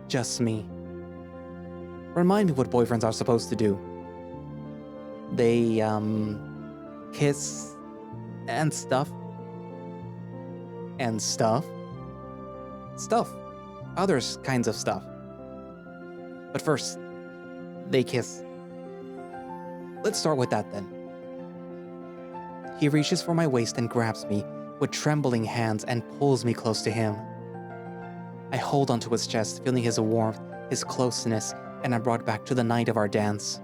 Just me. Remind me what boyfriends are supposed to do. They, kiss and stuff. And stuff. Stuff. Other kinds of stuff. But first, they kiss. Let's start with that then. He reaches for my waist and grabs me with trembling hands and pulls me close to him. I hold onto his chest, feeling his warmth, his closeness, and I'm brought back to the night of our dance.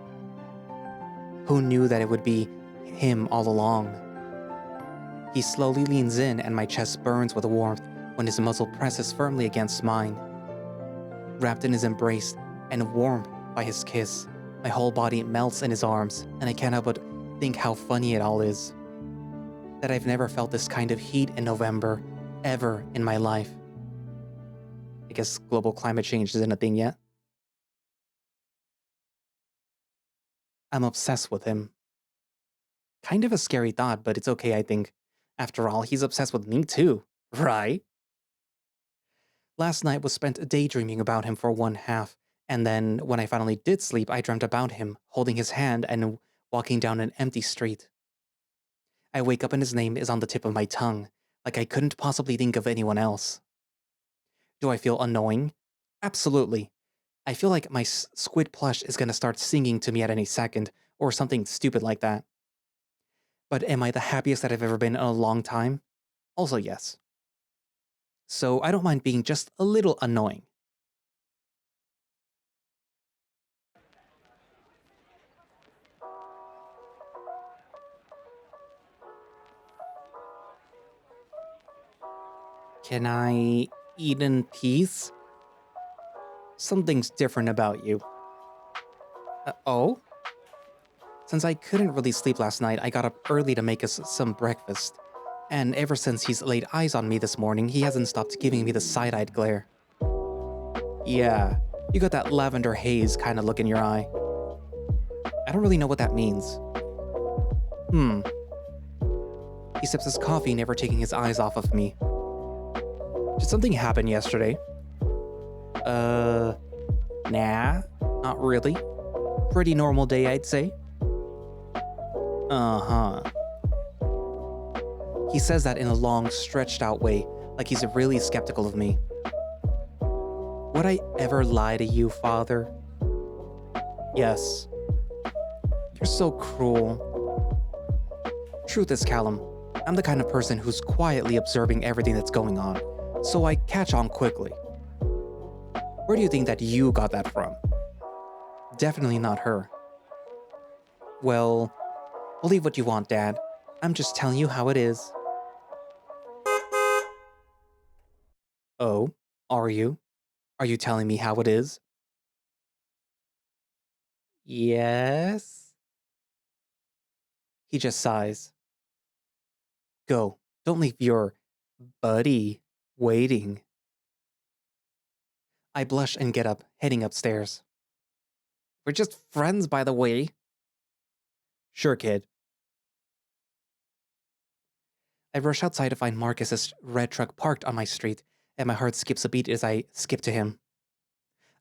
Who knew that it would be him all along? He slowly leans in and my chest burns with warmth when his muzzle presses firmly against mine. Wrapped in his embrace and warmed by his kiss, my whole body melts in his arms, and I cannot but think how funny it all is. That I've never felt this kind of heat in November, ever in my life. I guess global climate change isn't a thing yet. I'm obsessed with him. Kind of a scary thought, but it's okay, I think. After all, he's obsessed with me too, right? Last night was spent daydreaming about him for one half, and then when I finally did sleep, I dreamt about him, holding his hand and walking down an empty street. I wake up and his name is on the tip of my tongue, like I couldn't possibly think of anyone else. Do I feel annoying? Absolutely. I feel like my squid plush is gonna start singing to me at any second, or something stupid like that. But am I the happiest that I've ever been in a long time? Also yes. So I don't mind being just a little annoying. Can I eat in peace? Something's different about you. Oh? Since I couldn't really sleep last night, I got up early to make us some breakfast. And ever since he's laid eyes on me this morning, he hasn't stopped giving me the side-eyed glare. Yeah, you got that lavender haze kind of look in your eye. I don't really know what that means. He sips his coffee, never taking his eyes off of me. Did something happen yesterday? Nah, not really. Pretty normal day, I'd say. Uh-huh. He says that in a long, stretched-out way, like he's really skeptical of me. Would I ever lie to you, Father? Yes. You're so cruel. Truth is, Callum, I'm the kind of person who's quietly observing everything that's going on, so I catch on quickly. Where do you think that you got that from? Definitely not her. Well, believe what you want, Dad. I'm just telling you how it is. Oh, are you? Are you telling me how it is? Yes? He just sighs. Go. Don't leave your buddy waiting. I blush and get up, heading upstairs. We're just friends, by the way. Sure, kid. I rush outside to find Marcus's red truck parked on my street, and my heart skips a beat as I skip to him.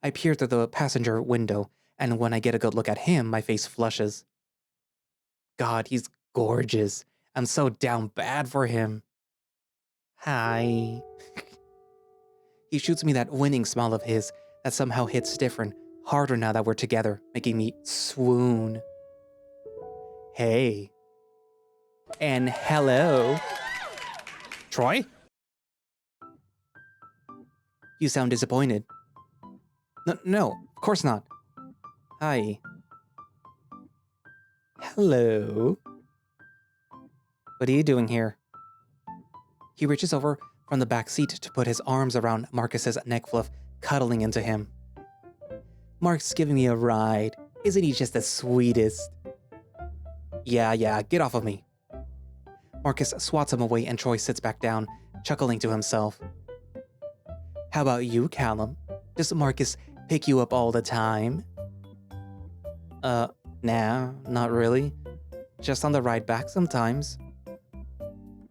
I peer through the passenger window, and when I get a good look at him, my face flushes. God, he's gorgeous. I'm so down bad for him. Hi. He shoots me that winning smile of his that somehow hits different, harder now that we're together, making me swoon. Hey. And hello. Troy? You sound disappointed. No, of course not. Hi. Hello. What are you doing here? He reaches over from the back seat to put his arms around Marcus's neck fluff, cuddling into him. Mark's giving me a ride. Isn't he just the sweetest? Yeah, get off of me. Marcus swats him away and Troy sits back down, chuckling to himself. How about you, Callum? Does Marcus pick you up all the time? Nah, not really. Just on the ride back sometimes.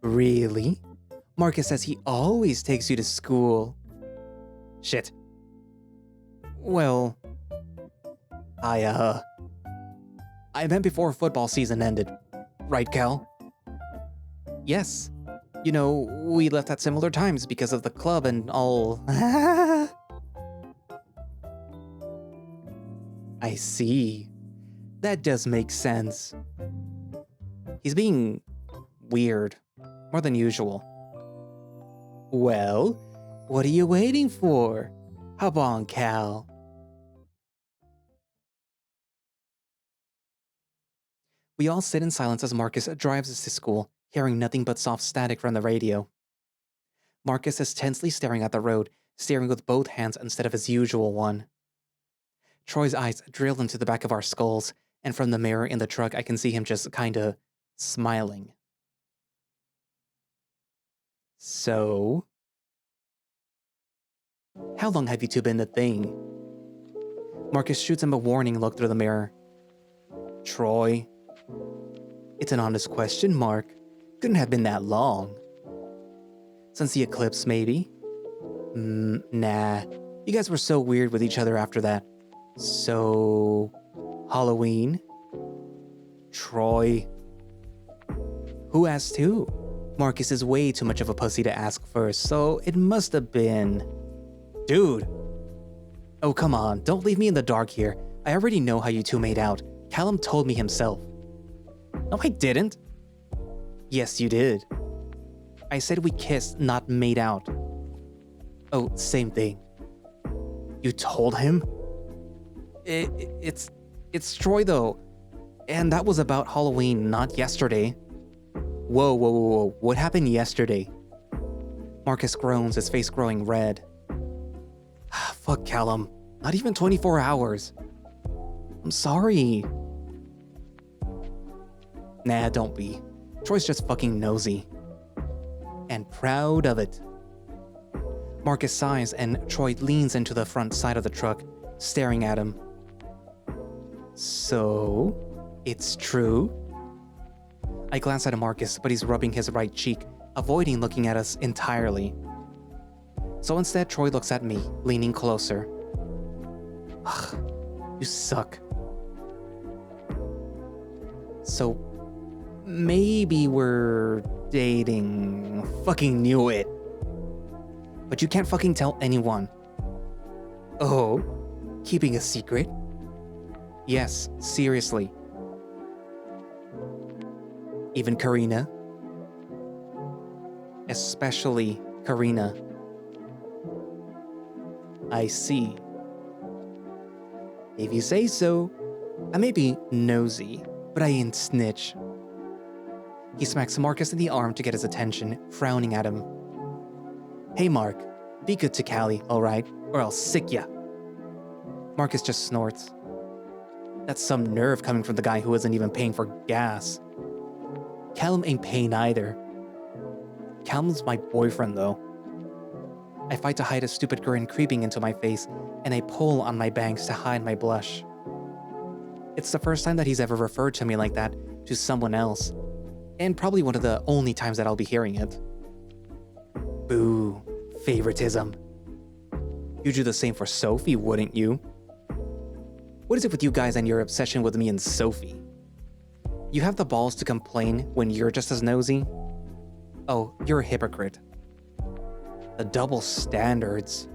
Really? Marcus says he always takes you to school. Shit. Well, I meant before football season ended. Right, Cal? Yes. You know, we left at similar times because of the club and all. I see. That does make sense. He's being weird. More than usual. Well, what are you waiting for? Hop on, Cal. We all sit in silence as Marcus drives us to school, hearing nothing but soft static from the radio. Marcus is tensely staring at the road, steering with both hands instead of his usual one. Troy's eyes drill into the back of our skulls, and from the mirror in the truck I can see him just kinda smiling. So? How long have you two been the thing? Marcus shoots him a warning look through the mirror. Troy? It's an honest question, Mark. Couldn't have been that long. Since the eclipse, maybe? Nah. You guys were so weird with each other after that. So... Halloween? Troy? Who asked who? Marcus is way too much of a pussy to ask first, so it must have been... Dude! Oh, come on, don't leave me in the dark here. I already know how you two made out. Callum told me himself. No, I didn't. Yes, you did. I said we kissed, not made out. Oh, same thing. You told him? It's Troy, though. And that was about Halloween, not yesterday. Whoa. What happened yesterday? Marcus groans, his face growing red. Fuck, Callum. Not even 24 hours. I'm sorry. Nah, don't be. Troy's just fucking nosy. And proud of it. Marcus sighs and Troy leans into the front side of the truck, staring at him. So, it's true? I glance at Marcus, but he's rubbing his right cheek, avoiding looking at us entirely. So instead, Troy looks at me, leaning closer. Ugh, you suck. So, maybe we're dating. Fucking knew it. But you can't fucking tell anyone. Oh, keeping a secret? Yes, seriously. Even Karina? Especially Karina. I see. If you say so. I may be nosy, but I ain't snitch. He smacks Marcus in the arm to get his attention, frowning at him. Hey Mark, be good to Callie, alright? Or I'll sick ya. Marcus just snorts. That's some nerve coming from the guy who isn't even paying for gas. Callum ain't paying either. Callum's my boyfriend though. I fight to hide a stupid grin creeping into my face, and I pull on my bangs to hide my blush. It's the first time that he's ever referred to me like that, to someone else, and probably one of the only times that I'll be hearing it. Boo, favoritism. You'd do the same for Sophie, wouldn't you? What is it with you guys and your obsession with me and Sophie? You have the balls to complain when you're just as nosy? Oh, you're a hypocrite. The double standards.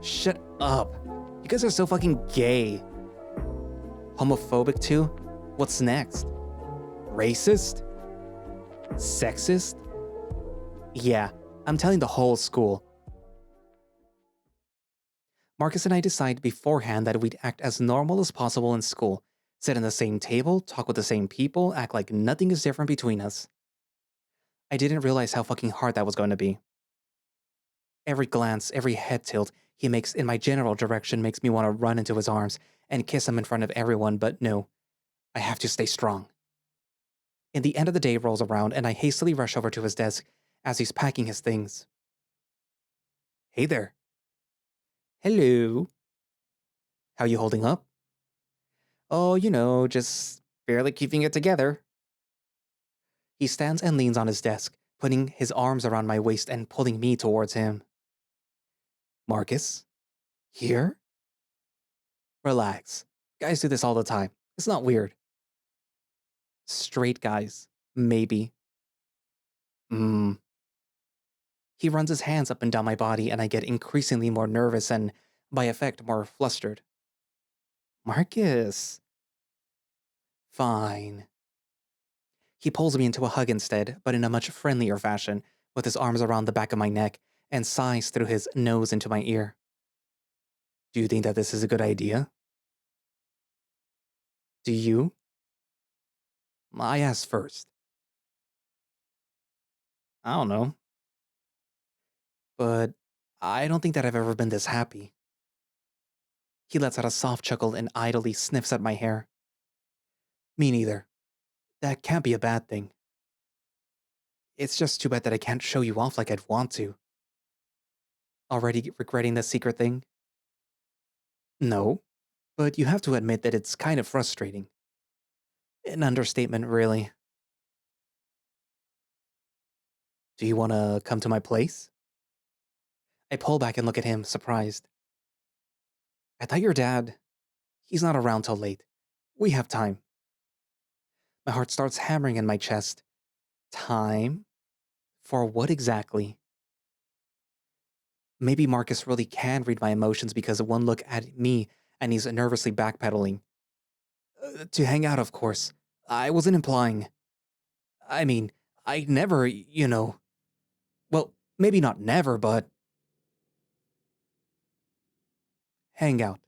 Shut up. You guys are so fucking gay. Homophobic too? What's next? Racist? Sexist? Yeah, I'm telling the whole school. Marcus and I decide beforehand that we'd act as normal as possible in school, sit in the same table, talk with the same people, act like nothing is different between us. I didn't realize how fucking hard that was going to be. Every glance, every head tilt he makes in my general direction makes me want to run into his arms and kiss him in front of everyone, but no, I have to stay strong. And the end of the day rolls around and I hastily rush over to his desk as he's packing his things. Hey there. Hello. How you holding up? Oh, just barely keeping it together. He stands and leans on his desk, putting his arms around my waist and pulling me towards him. Marcus? Here? Relax. Guys do this all the time. It's not weird. Straight guys. Maybe. He runs his hands up and down my body and I get increasingly more nervous and, by effect, more flustered. Marcus. Fine. He pulls me into a hug instead, but in a much friendlier fashion, with his arms around the back of my neck and sighs through his nose into my ear. Do you think that this is a good idea? Do you? I asked first. I don't know. But I don't think that I've ever been this happy. He lets out a soft chuckle and idly sniffs at my hair. Me neither. That can't be a bad thing. It's just too bad that I can't show you off like I'd want to. Already regretting the secret thing? No, but you have to admit that it's kind of frustrating. An understatement, really. Do you want to come to my place? I pull back and look at him, surprised. I thought your dad... He's not around till late. We have time. My heart starts hammering in my chest. Time? For what exactly? Maybe Marcus really can read my emotions because of one look at me and he's nervously backpedaling. To hang out, of course. I wasn't implying. I mean, I never, Well, maybe not never, but... Hang out.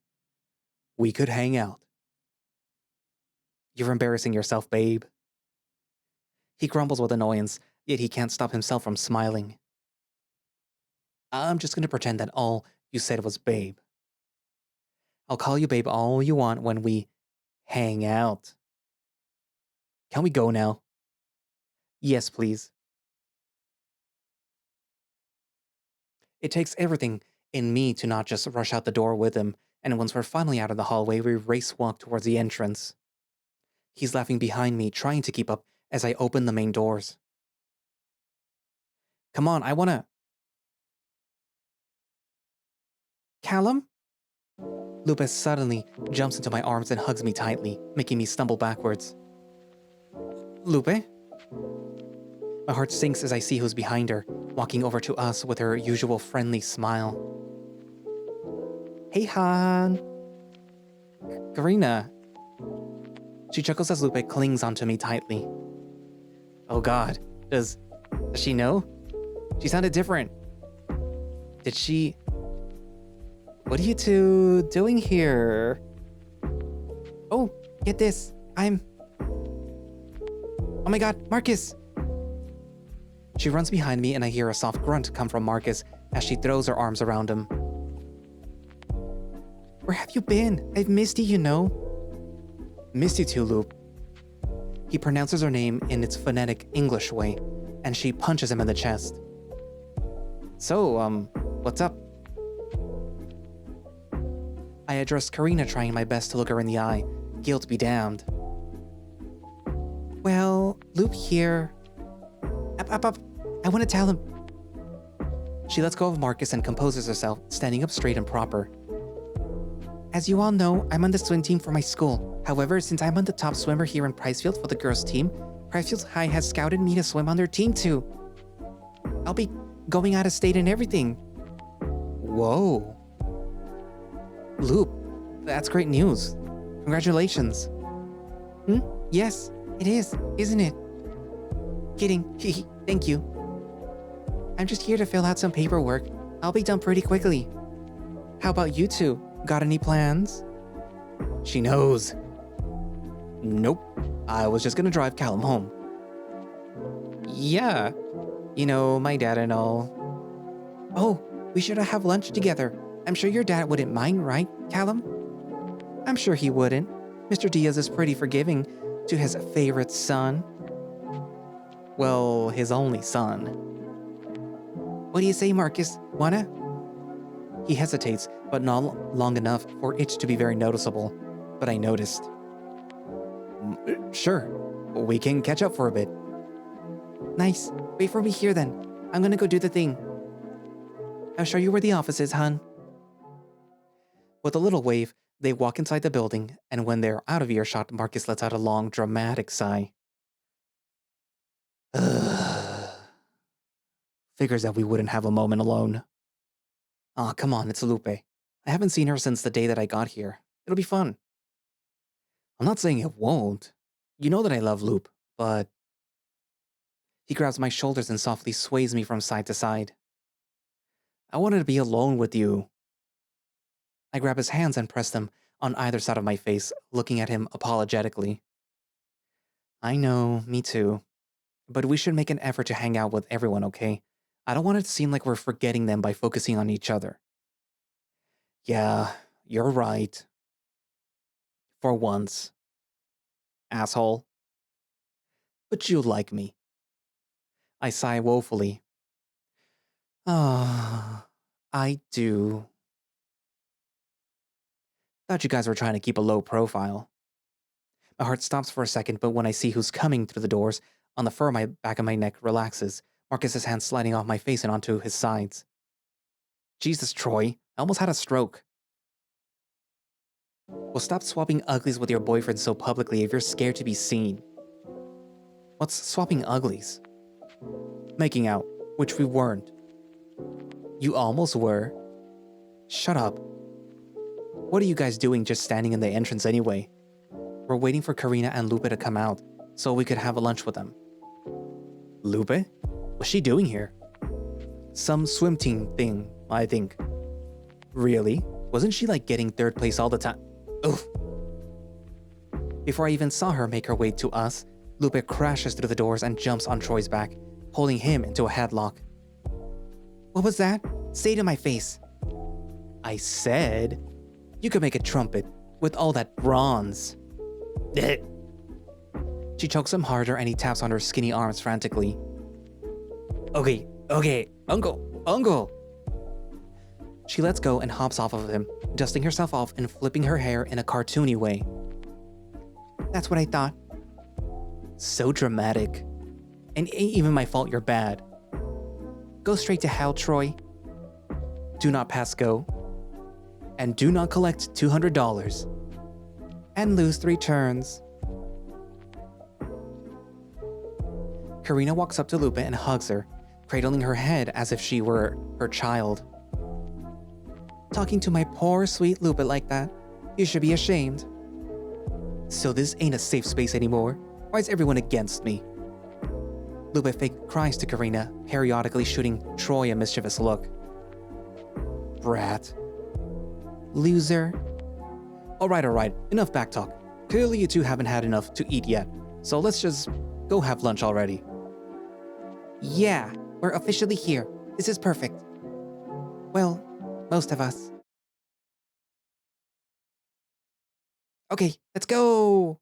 We could hang out. You're embarrassing yourself, babe. He grumbles with annoyance, yet he can't stop himself from smiling. I'm just gonna pretend that all you said was babe. I'll call you babe all you want when we hang out. Can we go now? Yes, please. It takes everything in me to not just rush out the door with him, and once we're finally out of the hallway, we race walk towards the entrance. He's laughing behind me, trying to keep up as I open the main doors. Come on, I wanna... Callum? Lupe suddenly jumps into my arms and hugs me tightly, making me stumble backwards. Lupe? My heart sinks as I see who's behind her, walking over to us with her usual friendly smile. Hey, hon. Karina. She chuckles as Lupe clings onto me tightly. Oh God, does she know? She sounded different. Did she... What are you two doing here? Oh, get this. Oh my God, Marcus! She runs behind me and I hear a soft grunt come from Marcus as she throws her arms around him. Where have you been? I've missed you, Missed you too, Loop. He pronounces her name in its phonetic English way, and she punches him in the chest. So, what's up? I address Karina, trying my best to look her in the eye. Guilt be damned. Loop here. Up. I want to tell him. She lets go of Marcus and composes herself, standing up straight and proper. As you all know, I'm on the swim team for my school. However, since I'm on the top swimmer here in Pricefield for the girls' team, Pricefield High has scouted me to swim on their team too. I'll be going out of state and everything. Whoa. Loop, that's great news. Congratulations. Yes, it is, isn't it? Kidding. Thank you. I'm just here to fill out some paperwork. I'll be done pretty quickly. How about you two? Got any plans? She knows. Nope. I was just gonna drive Callum home. Yeah. You know, my dad and all. Oh, we should have lunch together. I'm sure your dad wouldn't mind, right, Callum? I'm sure he wouldn't. Mr. Diaz is pretty forgiving to his favorite son. Well, his only son. What do you say, Marcus? Wanna? He hesitates, but not long enough for it to be very noticeable. But I noticed. Sure. We can catch up for a bit. Nice. Wait for me here then. I'm gonna go do the thing. I'll show you where the office is, hun. With a little wave, they walk inside the building, and when they're out of earshot, Marcus lets out a long, dramatic sigh. Figures that we wouldn't have a moment alone. Aw, come on, it's Lupe. I haven't seen her since the day that I got here. It'll be fun. I'm not saying it won't. You know that I love Lupe, but... He grabs my shoulders and softly sways me from side to side. I wanted to be alone with you. I grab his hands and press them on either side of my face, looking at him apologetically. I know, me too. But we should make an effort to hang out with everyone, okay? I don't want it to seem like we're forgetting them by focusing on each other. Yeah, you're right. For once. Asshole. But you like me. I sigh woefully. Ah, I do. Thought you guys were trying to keep a low profile. My heart stops for a second, but when I see who's coming through the doors, on the fur on my back of my neck relaxes, Marcus's hand sliding off my face and onto his sides. Jesus, Troy, I almost had a stroke. Well, stop swapping uglies with your boyfriend so publicly if you're scared to be seen. What's swapping uglies? Making out, which we weren't. You almost were. Shut up. What are you guys doing just standing in the entrance anyway? We're waiting for Karina and Lupe to come out, so we could have a lunch with them. Lupe? What's she doing here? Some swim team thing, I think. Really? Wasn't she like getting third place all the time? Oof. Before I even saw her make her way to us, Lupe crashes through the doors and jumps on Troy's back, holding him into a headlock. What was that? Say it in my face. I said, you could make a trumpet with all that bronze. She chokes him harder and he taps on her skinny arms frantically. Okay, Uncle. She lets go and hops off of him, dusting herself off and flipping her hair in a cartoony way. That's what I thought. So dramatic. And ain't even my fault you're bad. Go straight to hell, Troy. Do not pass go. And do not collect $200. And lose 3 turns. Karina walks up to Lupe and hugs her, cradling her head as if she were her child. Talking to my poor sweet Lupe like that, you should be ashamed. So this ain't a safe space anymore. Why is everyone against me? Lupe fake cries to Karina, periodically shooting Troy a mischievous look. Brat. Loser. Alright, enough backtalk. Clearly you two haven't had enough to eat yet, so let's just go have lunch already. Yeah, we're officially here. This is perfect. Well, most of us. Okay, let's go!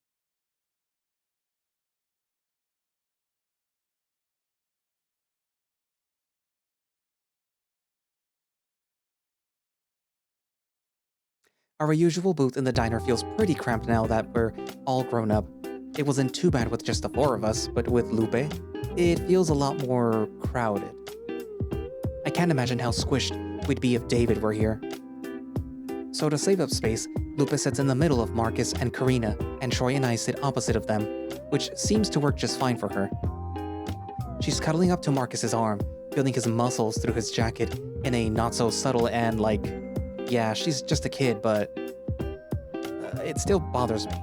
Our usual booth in the diner feels pretty cramped now that we're all grown up. It wasn't too bad with just the 4 of us, but with Lupe, it feels a lot more crowded. I can't imagine how squished we'd be if David were here. So to save up space, Lupe sits in the middle of Marcus and Karina, and Troy and I sit opposite of them, which seems to work just fine for her. She's cuddling up to Marcus's arm, feeling his muscles through his jacket in a not-so-subtle and yeah, she's just a kid, but it still bothers me.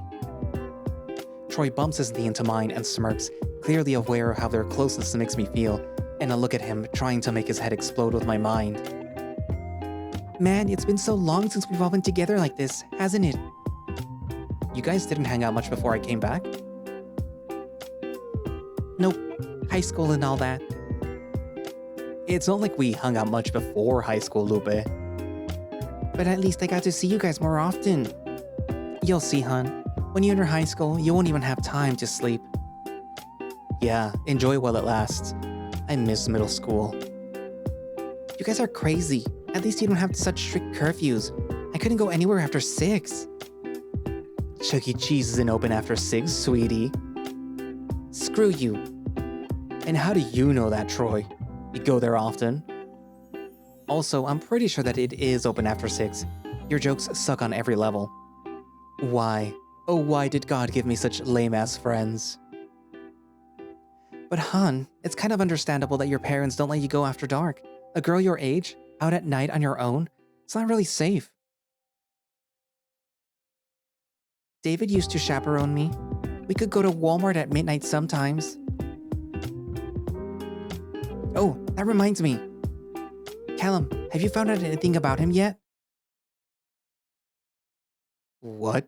Troy bumps his knee into mine and smirks, clearly aware of how their closeness makes me feel, and I look at him, trying to make his head explode with my mind. Man, it's been so long since we've all been together like this, hasn't it? You guys didn't hang out much before I came back? Nope, high school and all that. It's not like we hung out much before high school, Lupe. But at least I got to see you guys more often. You'll see, hon. When you enter high school, you won't even have time to sleep. Yeah, enjoy while it lasts. I miss middle school. You guys are crazy. At least you don't have such strict curfews. I couldn't go anywhere after 6. Chuck E. Cheese isn't open after 6, sweetie. Screw you. And how do you know that, Troy? You go there often. Also, I'm pretty sure that it is open after 6. Your jokes suck on every level. Why? Oh, why did God give me such lame-ass friends? But hon, it's kind of understandable that your parents don't let you go after dark. A girl your age, out at night on your own, it's not really safe. David used to chaperone me. We could go to Walmart at midnight sometimes. Oh, that reminds me. Callum, have you found out anything about him yet? What?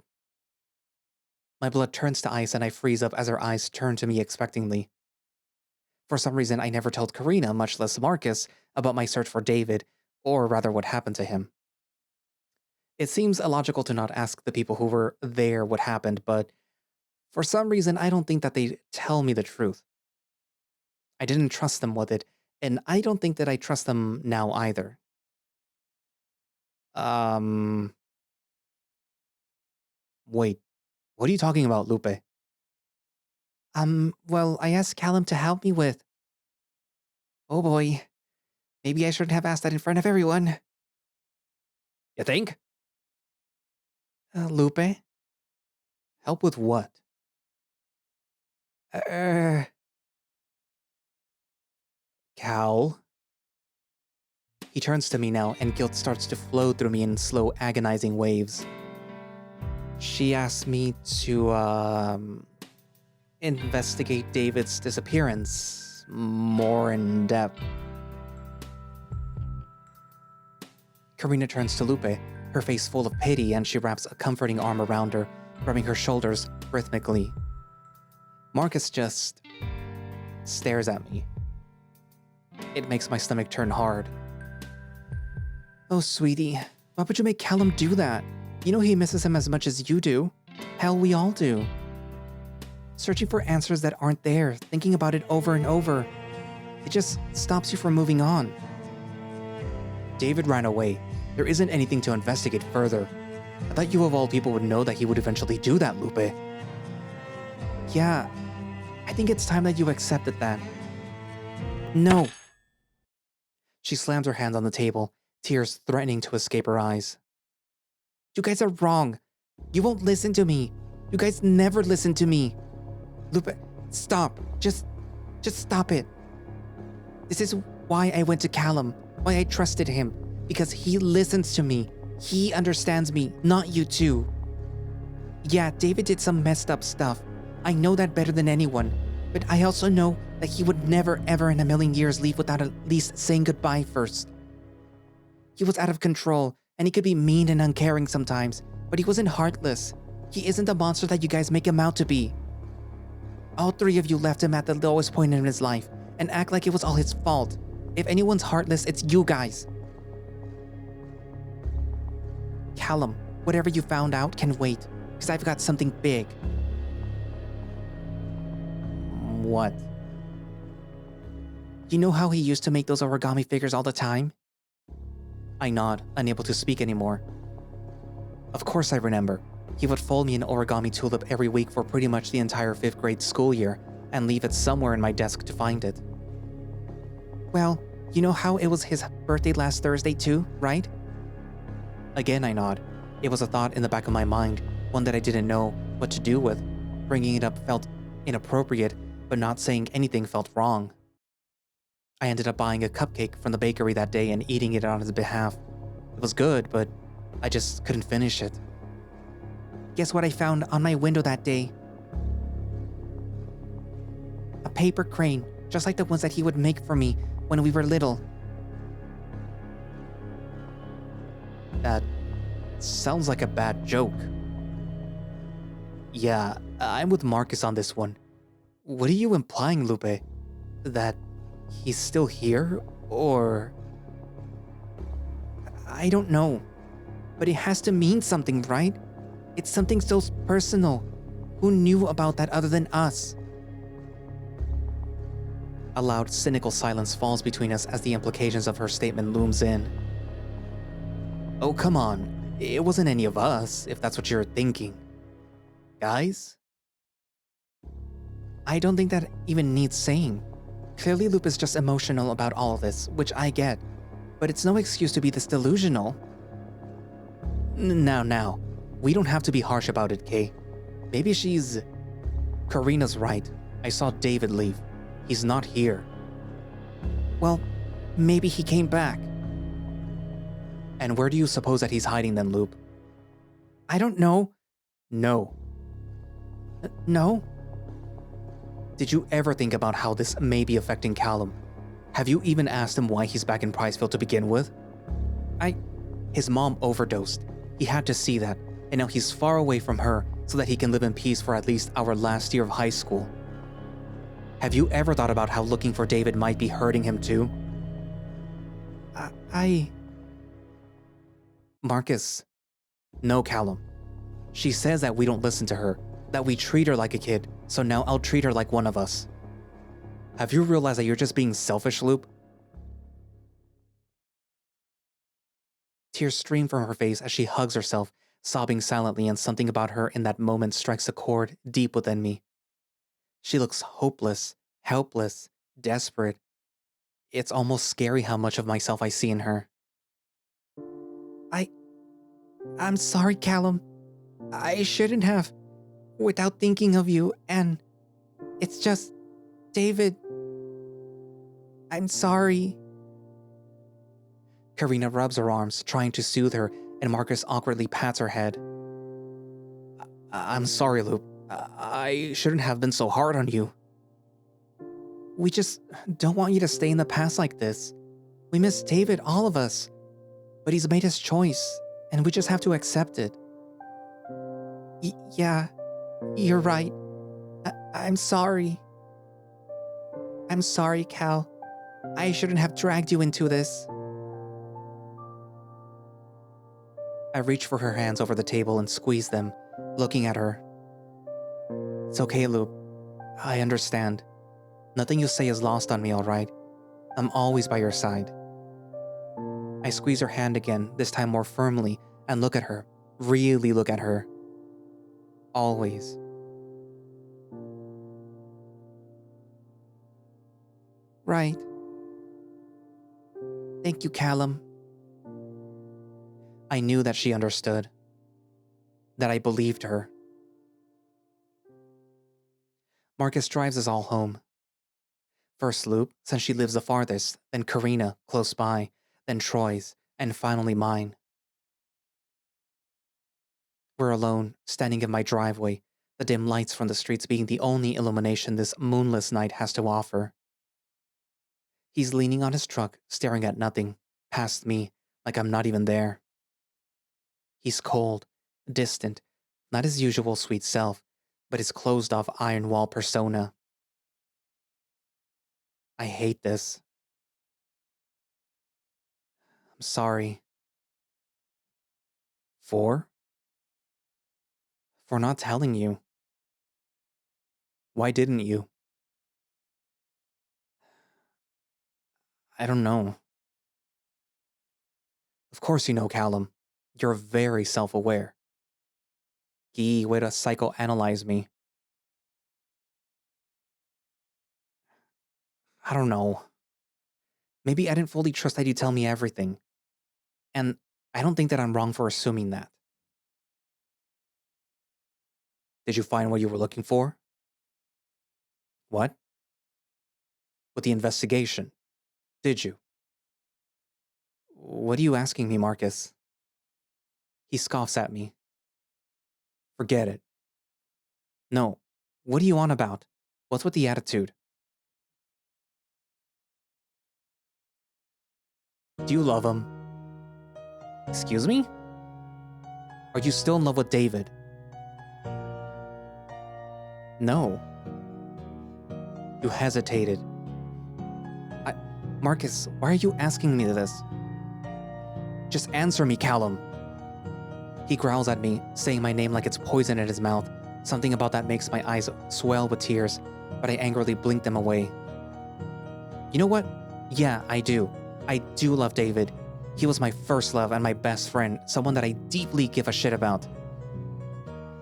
My blood turns to ice and I freeze up as her eyes turn to me expectantly. For some reason, I never told Karina, much less Marcus, about my search for David, or rather what happened to him. It seems illogical to not ask the people who were there what happened, but for some reason, I don't think that they'd tell me the truth. I didn't trust them with it, and I don't think that I trust them now either. Wait, what are you talking about, Lupe? Well, I asked Callum to help me with... Oh boy, maybe I shouldn't have asked that in front of everyone. You think? Lupe? Help with what? Cal? He turns to me now, and guilt starts to flow through me in slow, agonizing waves. She asked me to, investigate David's disappearance more in depth. Karina turns to Lupe, her face full of pity, and she wraps a comforting arm around her, rubbing her shoulders rhythmically. Marcus just stares at me. It makes my stomach turn hard. Oh, sweetie, why would you make Callum do that? You know he misses him as much as you do. Hell, we all do. Searching for answers that aren't there, thinking about it over and over. It just stops you from moving on. David ran away. There isn't anything to investigate further. I thought you of all people would know that he would eventually do that, Lupe. Yeah, I think it's time that you accepted that. No. She slams her hands on the table, tears threatening to escape her eyes. You guys are wrong. You won't listen to me. You guys never listen to me. Lupe, stop. Just stop it. This is why I went to Callum, why I trusted him, because he listens to me. He understands me, not you two. Yeah, David did some messed up stuff. I know that better than anyone, but I also know that he would never ever in a million years leave without at least saying goodbye first. He was out of control, and he could be mean and uncaring sometimes, but he wasn't heartless. He isn't the monster that you guys make him out to be. All 3 of you left him at the lowest point in his life and act like it was all his fault. If anyone's heartless, it's you guys. Callum, whatever you found out can wait, because I've got something big. What? You know how he used to make those origami figures all the time? I nod, unable to speak anymore. Of course I remember. He would fold me an origami tulip every week for pretty much the entire 5th grade school year and leave it somewhere in my desk to find it. Well, you know how it was his birthday last Thursday too, right? Again, I nod. It was a thought in the back of my mind, one that I didn't know what to do with. Bringing it up felt inappropriate, but not saying anything felt wrong. I ended up buying a cupcake from the bakery that day and eating it on his behalf. It was good, but I just couldn't finish it. Guess what I found on my window that day? A paper crane, just like the ones that he would make for me when we were little. That sounds like a bad joke. Yeah, I'm with Marcus on this one. What are you implying, Lupe? That he's still here, or... I don't know. But it has to mean something, right? It's something so personal. Who knew about that other than us? A loud, cynical silence falls between us as the implications of her statement looms in. Oh, come on. It wasn't any of us, if that's what you're thinking. Guys? I don't think that even needs saying. Clearly Lupe is just emotional about all of this, which I get. But it's no excuse to be this delusional. Now. We don't have to be harsh about it, Kay. Maybe she's... Karina's right. I saw David leave. He's not here. Well, maybe he came back. And where do you suppose that he's hiding then, Lupe? I don't know. No. No? Did you ever think about how this may be affecting Callum? Have you even asked him why he's back in Priceville to begin with? His mom overdosed. He had to see that, and now he's far away from her so that he can live in peace for at least our last year of high school. Have you ever thought about how looking for David might be hurting him too? Marcus. No, Callum. She says that we don't listen to her, that we treat her like a kid, so now I'll treat her like one of us. Have you realized that you're just being selfish, Lupe? Tears stream from her face as she hugs herself, sobbing silently, and something about her in that moment strikes a chord deep within me. She looks hopeless, helpless, desperate. It's almost scary how much of myself I see in her. I'm sorry, Callum. I shouldn't have, without thinking of you, and it's just, David. I'm sorry. Karina rubs her arms, trying to soothe her, and Marcus awkwardly pats her head. I'm sorry, Lupe. I shouldn't have been so hard on you. We just don't want you to stay in the past like this. We miss David, all of us. But he's made his choice, and we just have to accept it. Yeah, you're right. I'm sorry. I'm sorry, Cal. I shouldn't have dragged you into this. I reach for her hands over the table and squeeze them, looking at her. It's okay, Lupe. I understand. Nothing you say is lost on me, all right? I'm always by your side. I squeeze her hand again, this time more firmly, and look at her. Really look at her. Always. Right. Thank you, Callum. I knew that she understood. That I believed her. Marcus drives us all home. First Lupe, since she lives the farthest, then Karina, close by, then Troy's, and finally mine. We're alone, standing in my driveway, the dim lights from the streets being the only illumination this moonless night has to offer. He's leaning on his truck, staring at nothing, past me, like I'm not even there. He's cold, distant, not his usual sweet self, but his closed-off iron wall persona. I hate this. I'm sorry. For? For not telling you. Why didn't you? I don't know. Of course you know, Callum. You're very self-aware. Gee, way to psychoanalyze me. I don't know. Maybe I didn't fully trust that you tell me everything. And I don't think that I'm wrong for assuming that. Did you find what you were looking for? What? With the investigation. Did you? What are you asking me, Marcus? He scoffs at me. Forget it. No. What are you on about? What's with the attitude? Do you love him? Excuse me? Are you still in love with David? No. You hesitated. Marcus, why are you asking me this? Just answer me, Callum. He growls at me, saying my name like it's poison in his mouth. Something about that makes my eyes swell with tears, but I angrily blink them away. You know what? Yeah, I do. I do love David. He was my first love and my best friend, someone that I deeply give a shit about.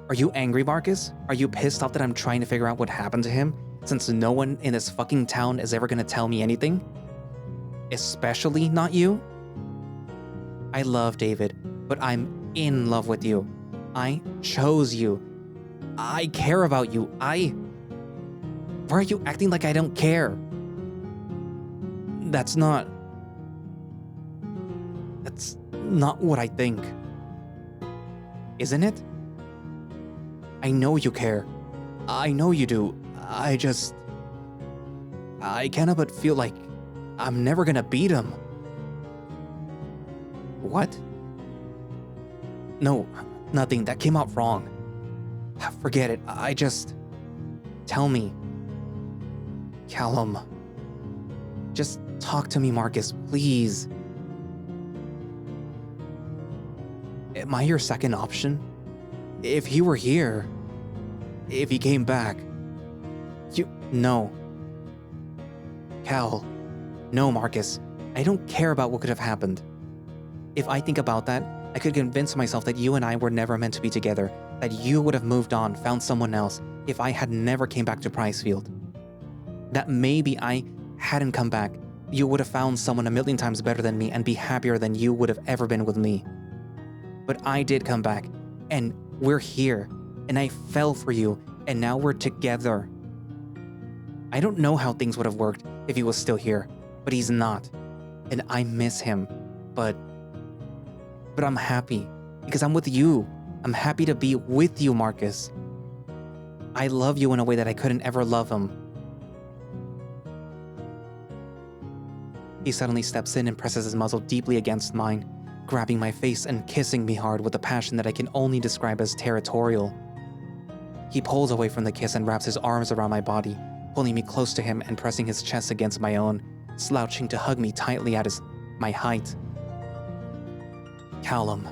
Are you angry, Marcus? Are you pissed off that I'm trying to figure out what happened to him, since no one in this fucking town is ever gonna tell me anything? Especially not you? I love David, but I'm in love with you. I chose you. I care about you. Why are you acting like I don't care? That's not what I think. Isn't it? I know you care. I know you do. I cannot but feel like I'm never gonna beat him. What? No, nothing. That came out wrong. Forget it. Tell me. Callum. Just talk to me, Marcus, please. Am I your second option? If he were here, if he came back, no. Cal, no, Marcus. I don't care about what could have happened. If I think about that, I could convince myself that you and I were never meant to be together, that you would have moved on, found someone else, if I had never came back to Pricefield. That maybe I hadn't come back, you would have found someone a million times better than me and be happier than you would have ever been with me. But I did come back, and we're here, and I fell for you, and now we're together. I don't know how things would have worked if he was still here, but he's not, and I miss him, but I'm happy, because I'm with you. I'm happy to be with you, Marcus. I love you in a way that I couldn't ever love him. He suddenly steps in and presses his muzzle deeply against mine, grabbing my face and kissing me hard with a passion that I can only describe as territorial. He pulls away from the kiss and wraps his arms around my body, pulling me close to him and pressing his chest against my own, slouching to hug me tightly at my height. Callum.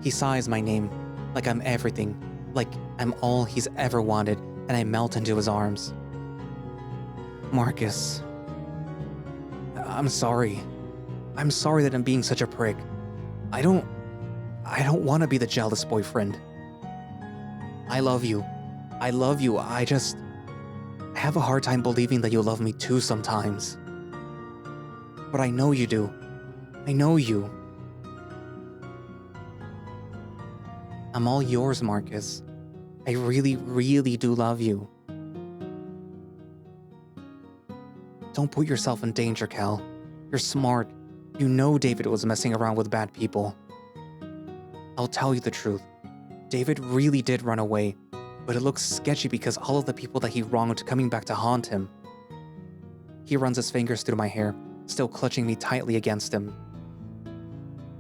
He sighs my name, like I'm everything, like I'm all he's ever wanted, and I melt into his arms. Marcus. I'm sorry. I'm sorry that I'm being such a prick. I don't want to be the jealous boyfriend. I love you. I love you. I have a hard time believing that you love me too sometimes. But I know you do. I know you. I'm all yours, Marcus. I really, really do love you. Don't put yourself in danger, Cal. You're smart. You know David was messing around with bad people. I'll tell you the truth. David really did run away, but it looks sketchy because all of the people that he wronged coming back to haunt him. He runs his fingers through my hair, still clutching me tightly against him.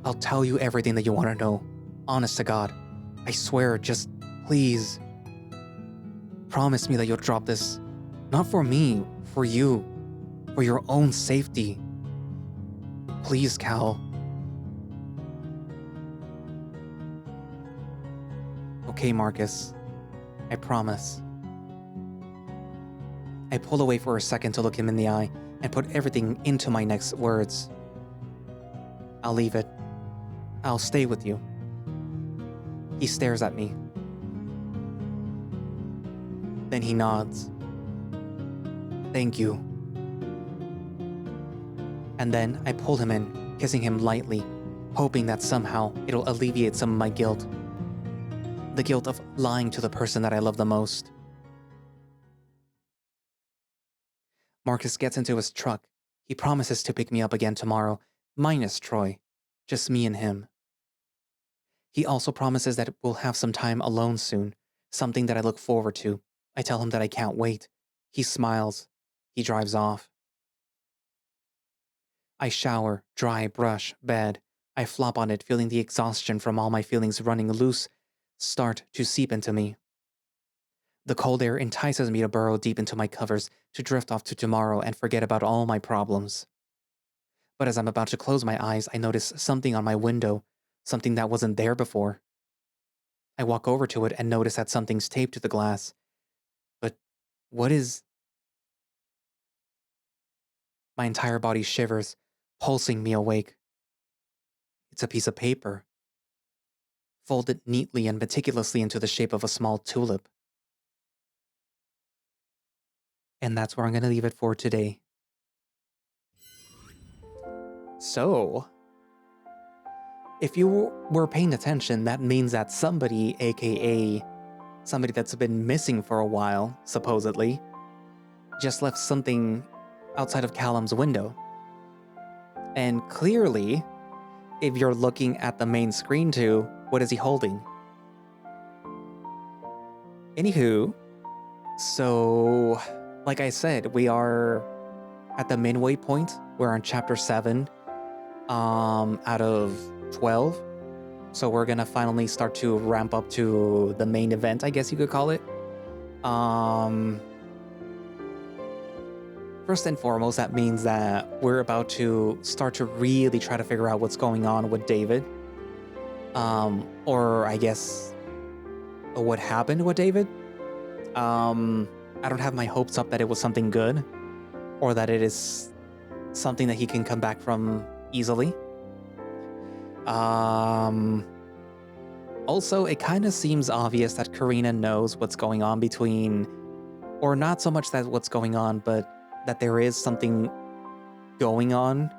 I'll tell you everything that you want to know. Honest to God. I swear, just please. Promise me that you'll drop this. Not for me, for you. For your own safety. Please, Cal. Okay, Marcus. I promise. I pull away for a second to look him in the eye and put everything into my next words. I'll leave it. I'll stay with you. He stares at me. Then he nods. Thank you. And then I pull him in, kissing him lightly, hoping that somehow it'll alleviate some of my guilt. The guilt of lying to the person that I love the most. Marcus gets into his truck. He promises to pick me up again tomorrow, minus Troy. Just me and him. He also promises that we'll have some time alone soon, something that I look forward to. I tell him that I can't wait. He smiles. He drives off. I shower, dry, brush, bed. I flop on it, feeling the exhaustion from all my feelings running loose start to seep into me. The cold air entices me to burrow deep into my covers, to drift off to tomorrow and forget about all my problems. But as I'm about to close my eyes, I notice something on my window, something that wasn't there before. I walk over to it and notice that something's taped to the glass. But what is... My entire body shivers, pulsing me awake. It's a piece of paper, folded neatly and meticulously into the shape of a small tulip. And that's where I'm going to leave it for today. So, if you were paying attention, that means that somebody, aka somebody that's been missing for a while, supposedly, just left something outside of Callum's window. And clearly, if you're looking at the main screen too, what is he holding? Anywho, so, like I said, we are at the midway point. We're on chapter 7 out of 12. So we're gonna finally start to ramp up to the main event, I guess you could call it. First and foremost, that means that we're about to start to really try to figure out what's going on with David. Or I guess what happened with David. I don't have my hopes up that it was something good or that it is something that he can come back from easily. Also, it kind of seems obvious that Karina knows what's going on between, or not so much that what's going on, but that there is something going on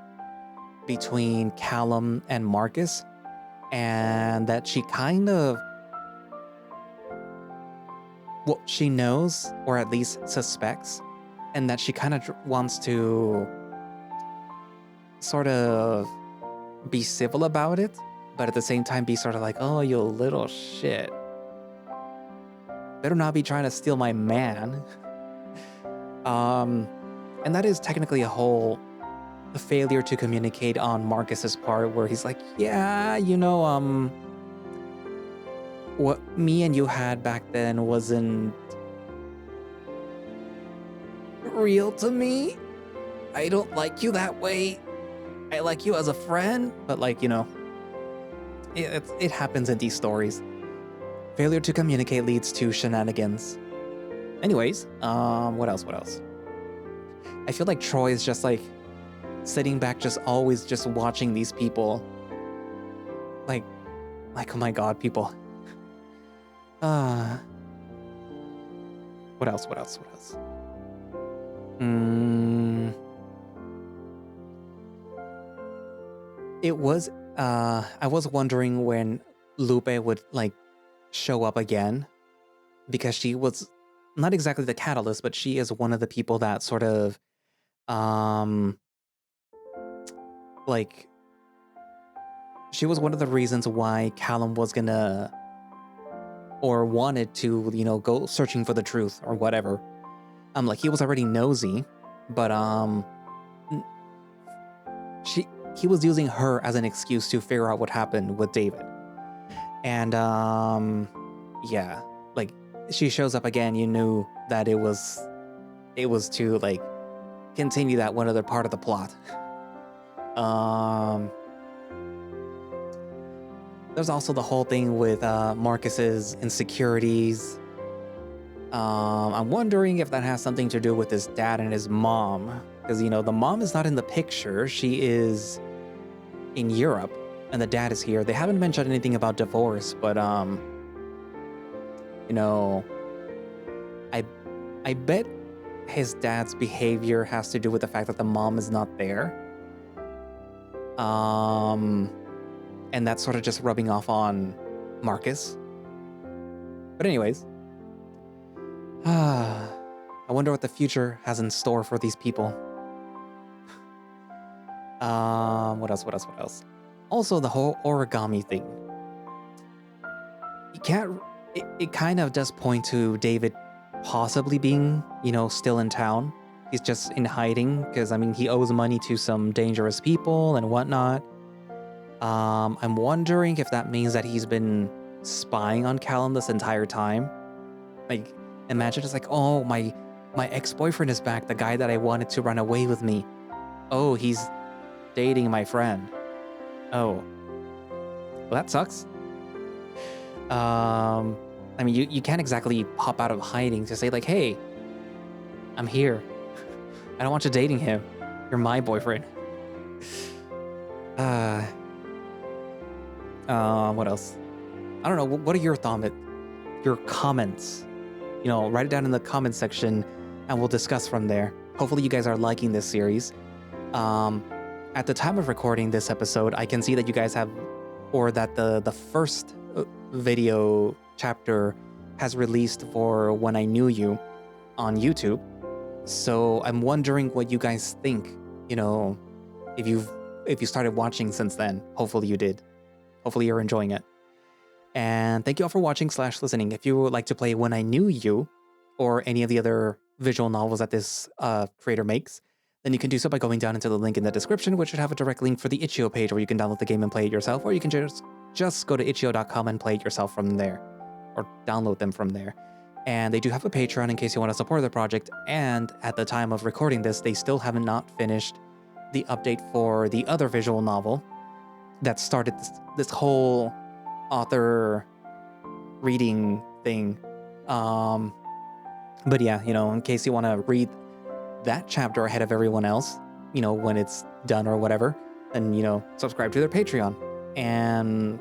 between Callum and Marcus, and that she kind of, well, she knows, or at least suspects, and that she kind of wants to sort of be civil about it, but at the same time be sort of like, oh, you little shit. Better not be trying to steal my man. And that is technically a failure to communicate on Marcus's part, where he's like, yeah, what me and you had back then wasn't real to me. I don't like you that way. I like you as a friend, but it happens in these stories. Failure to communicate leads to shenanigans. Anyways, what else? I feel like Troy is just sitting back, just always just watching these people. Like, oh my god, people. What else? It was, I was wondering when Lupe would, show up again. Because she was not exactly the catalyst, but she is one of the people that sort of, she was one of the reasons why Callum was gonna, or wanted to, go searching for the truth or whatever. He was already nosy, but, he was using her as an excuse to figure out what happened with David. And, yeah, she shows up again, you knew that it was to, continue that one other part of the plot. There's also the whole thing with Marcus's insecurities. I'm wondering if that has something to do with his dad and his mom. Because, the mom is not in the picture. She is in Europe. and the dad is here. They haven't mentioned anything about divorce, but you know, I bet his dad's behavior has to do with the fact that the mom is not there. And that's sort of just rubbing off on Marcus. But anyways, I wonder what the future has in store for these people. What else? Also, the whole origami thing. You can't. It kind of does point to David possibly being, still in town. He's just in hiding because, he owes money to some dangerous people and whatnot. I'm wondering if that means that he's been spying on Callum this entire time. Like, imagine it's like, oh, my ex-boyfriend is back, the guy that I wanted to run away with me. Oh, he's dating my friend. Oh. Well, that sucks. You can't exactly pop out of hiding to say like, hey, I'm here. I don't want you dating him. You're my boyfriend. What else? I don't know. What are your comments? Write it down in the comment section and we'll discuss from there. Hopefully you guys are liking this series. At the time of recording this episode, I can see that you guys have, or that the first video chapter has released for When I Knew You on YouTube. So I'm wondering what you guys think, if you started watching since then. Hopefully you did. Hopefully you're enjoying it. And thank you all for watching / listening. If you would like to play When I Knew You or any of the other visual novels that this creator makes, then you can do so by going down into the link in the description, which should have a direct link for the itch.io page where you can download the game and play it yourself, or you can just go to itch.io.com and play it yourself from there, or download them from there. And they do have a Patreon in case you want to support the project, and at the time of recording this, they still have not finished the update for the other visual novel that started this whole author reading thing. But yeah, in case you want to read that chapter ahead of everyone else, when it's done or whatever, then, subscribe to their Patreon. And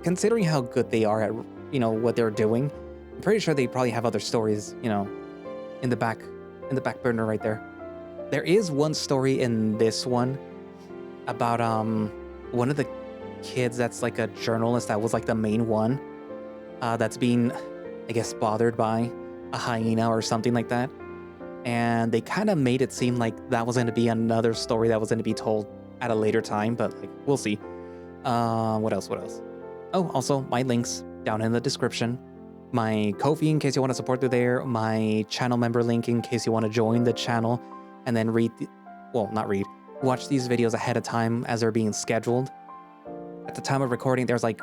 considering how good they are at, what they're doing, I'm pretty sure they probably have other stories, in the back burner right there. There is one story in this one about one of the kids that's like a journalist that was like the main one that's being, I guess, bothered by a hyena or something like that. And they kind of made it seem like that was going to be another story that was going to be told at a later time, but like, we'll see. What else? Oh, also my links down in the description. My Ko-fi in case you want to support through there. My channel member link in case you want to join the channel and then watch these videos ahead of time as they're being scheduled. At the time of recording, there's like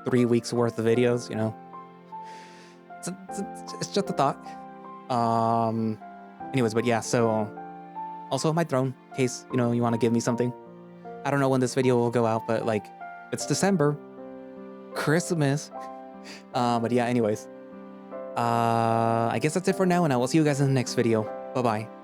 3 weeks worth of videos, It's just a thought. Anyways, but yeah, so also my throne, in case, you want to give me something. I don't know when this video will go out, but like, it's December. Christmas. But yeah, anyways. I guess that's it for now, and I will see you guys in the next video. Bye-bye.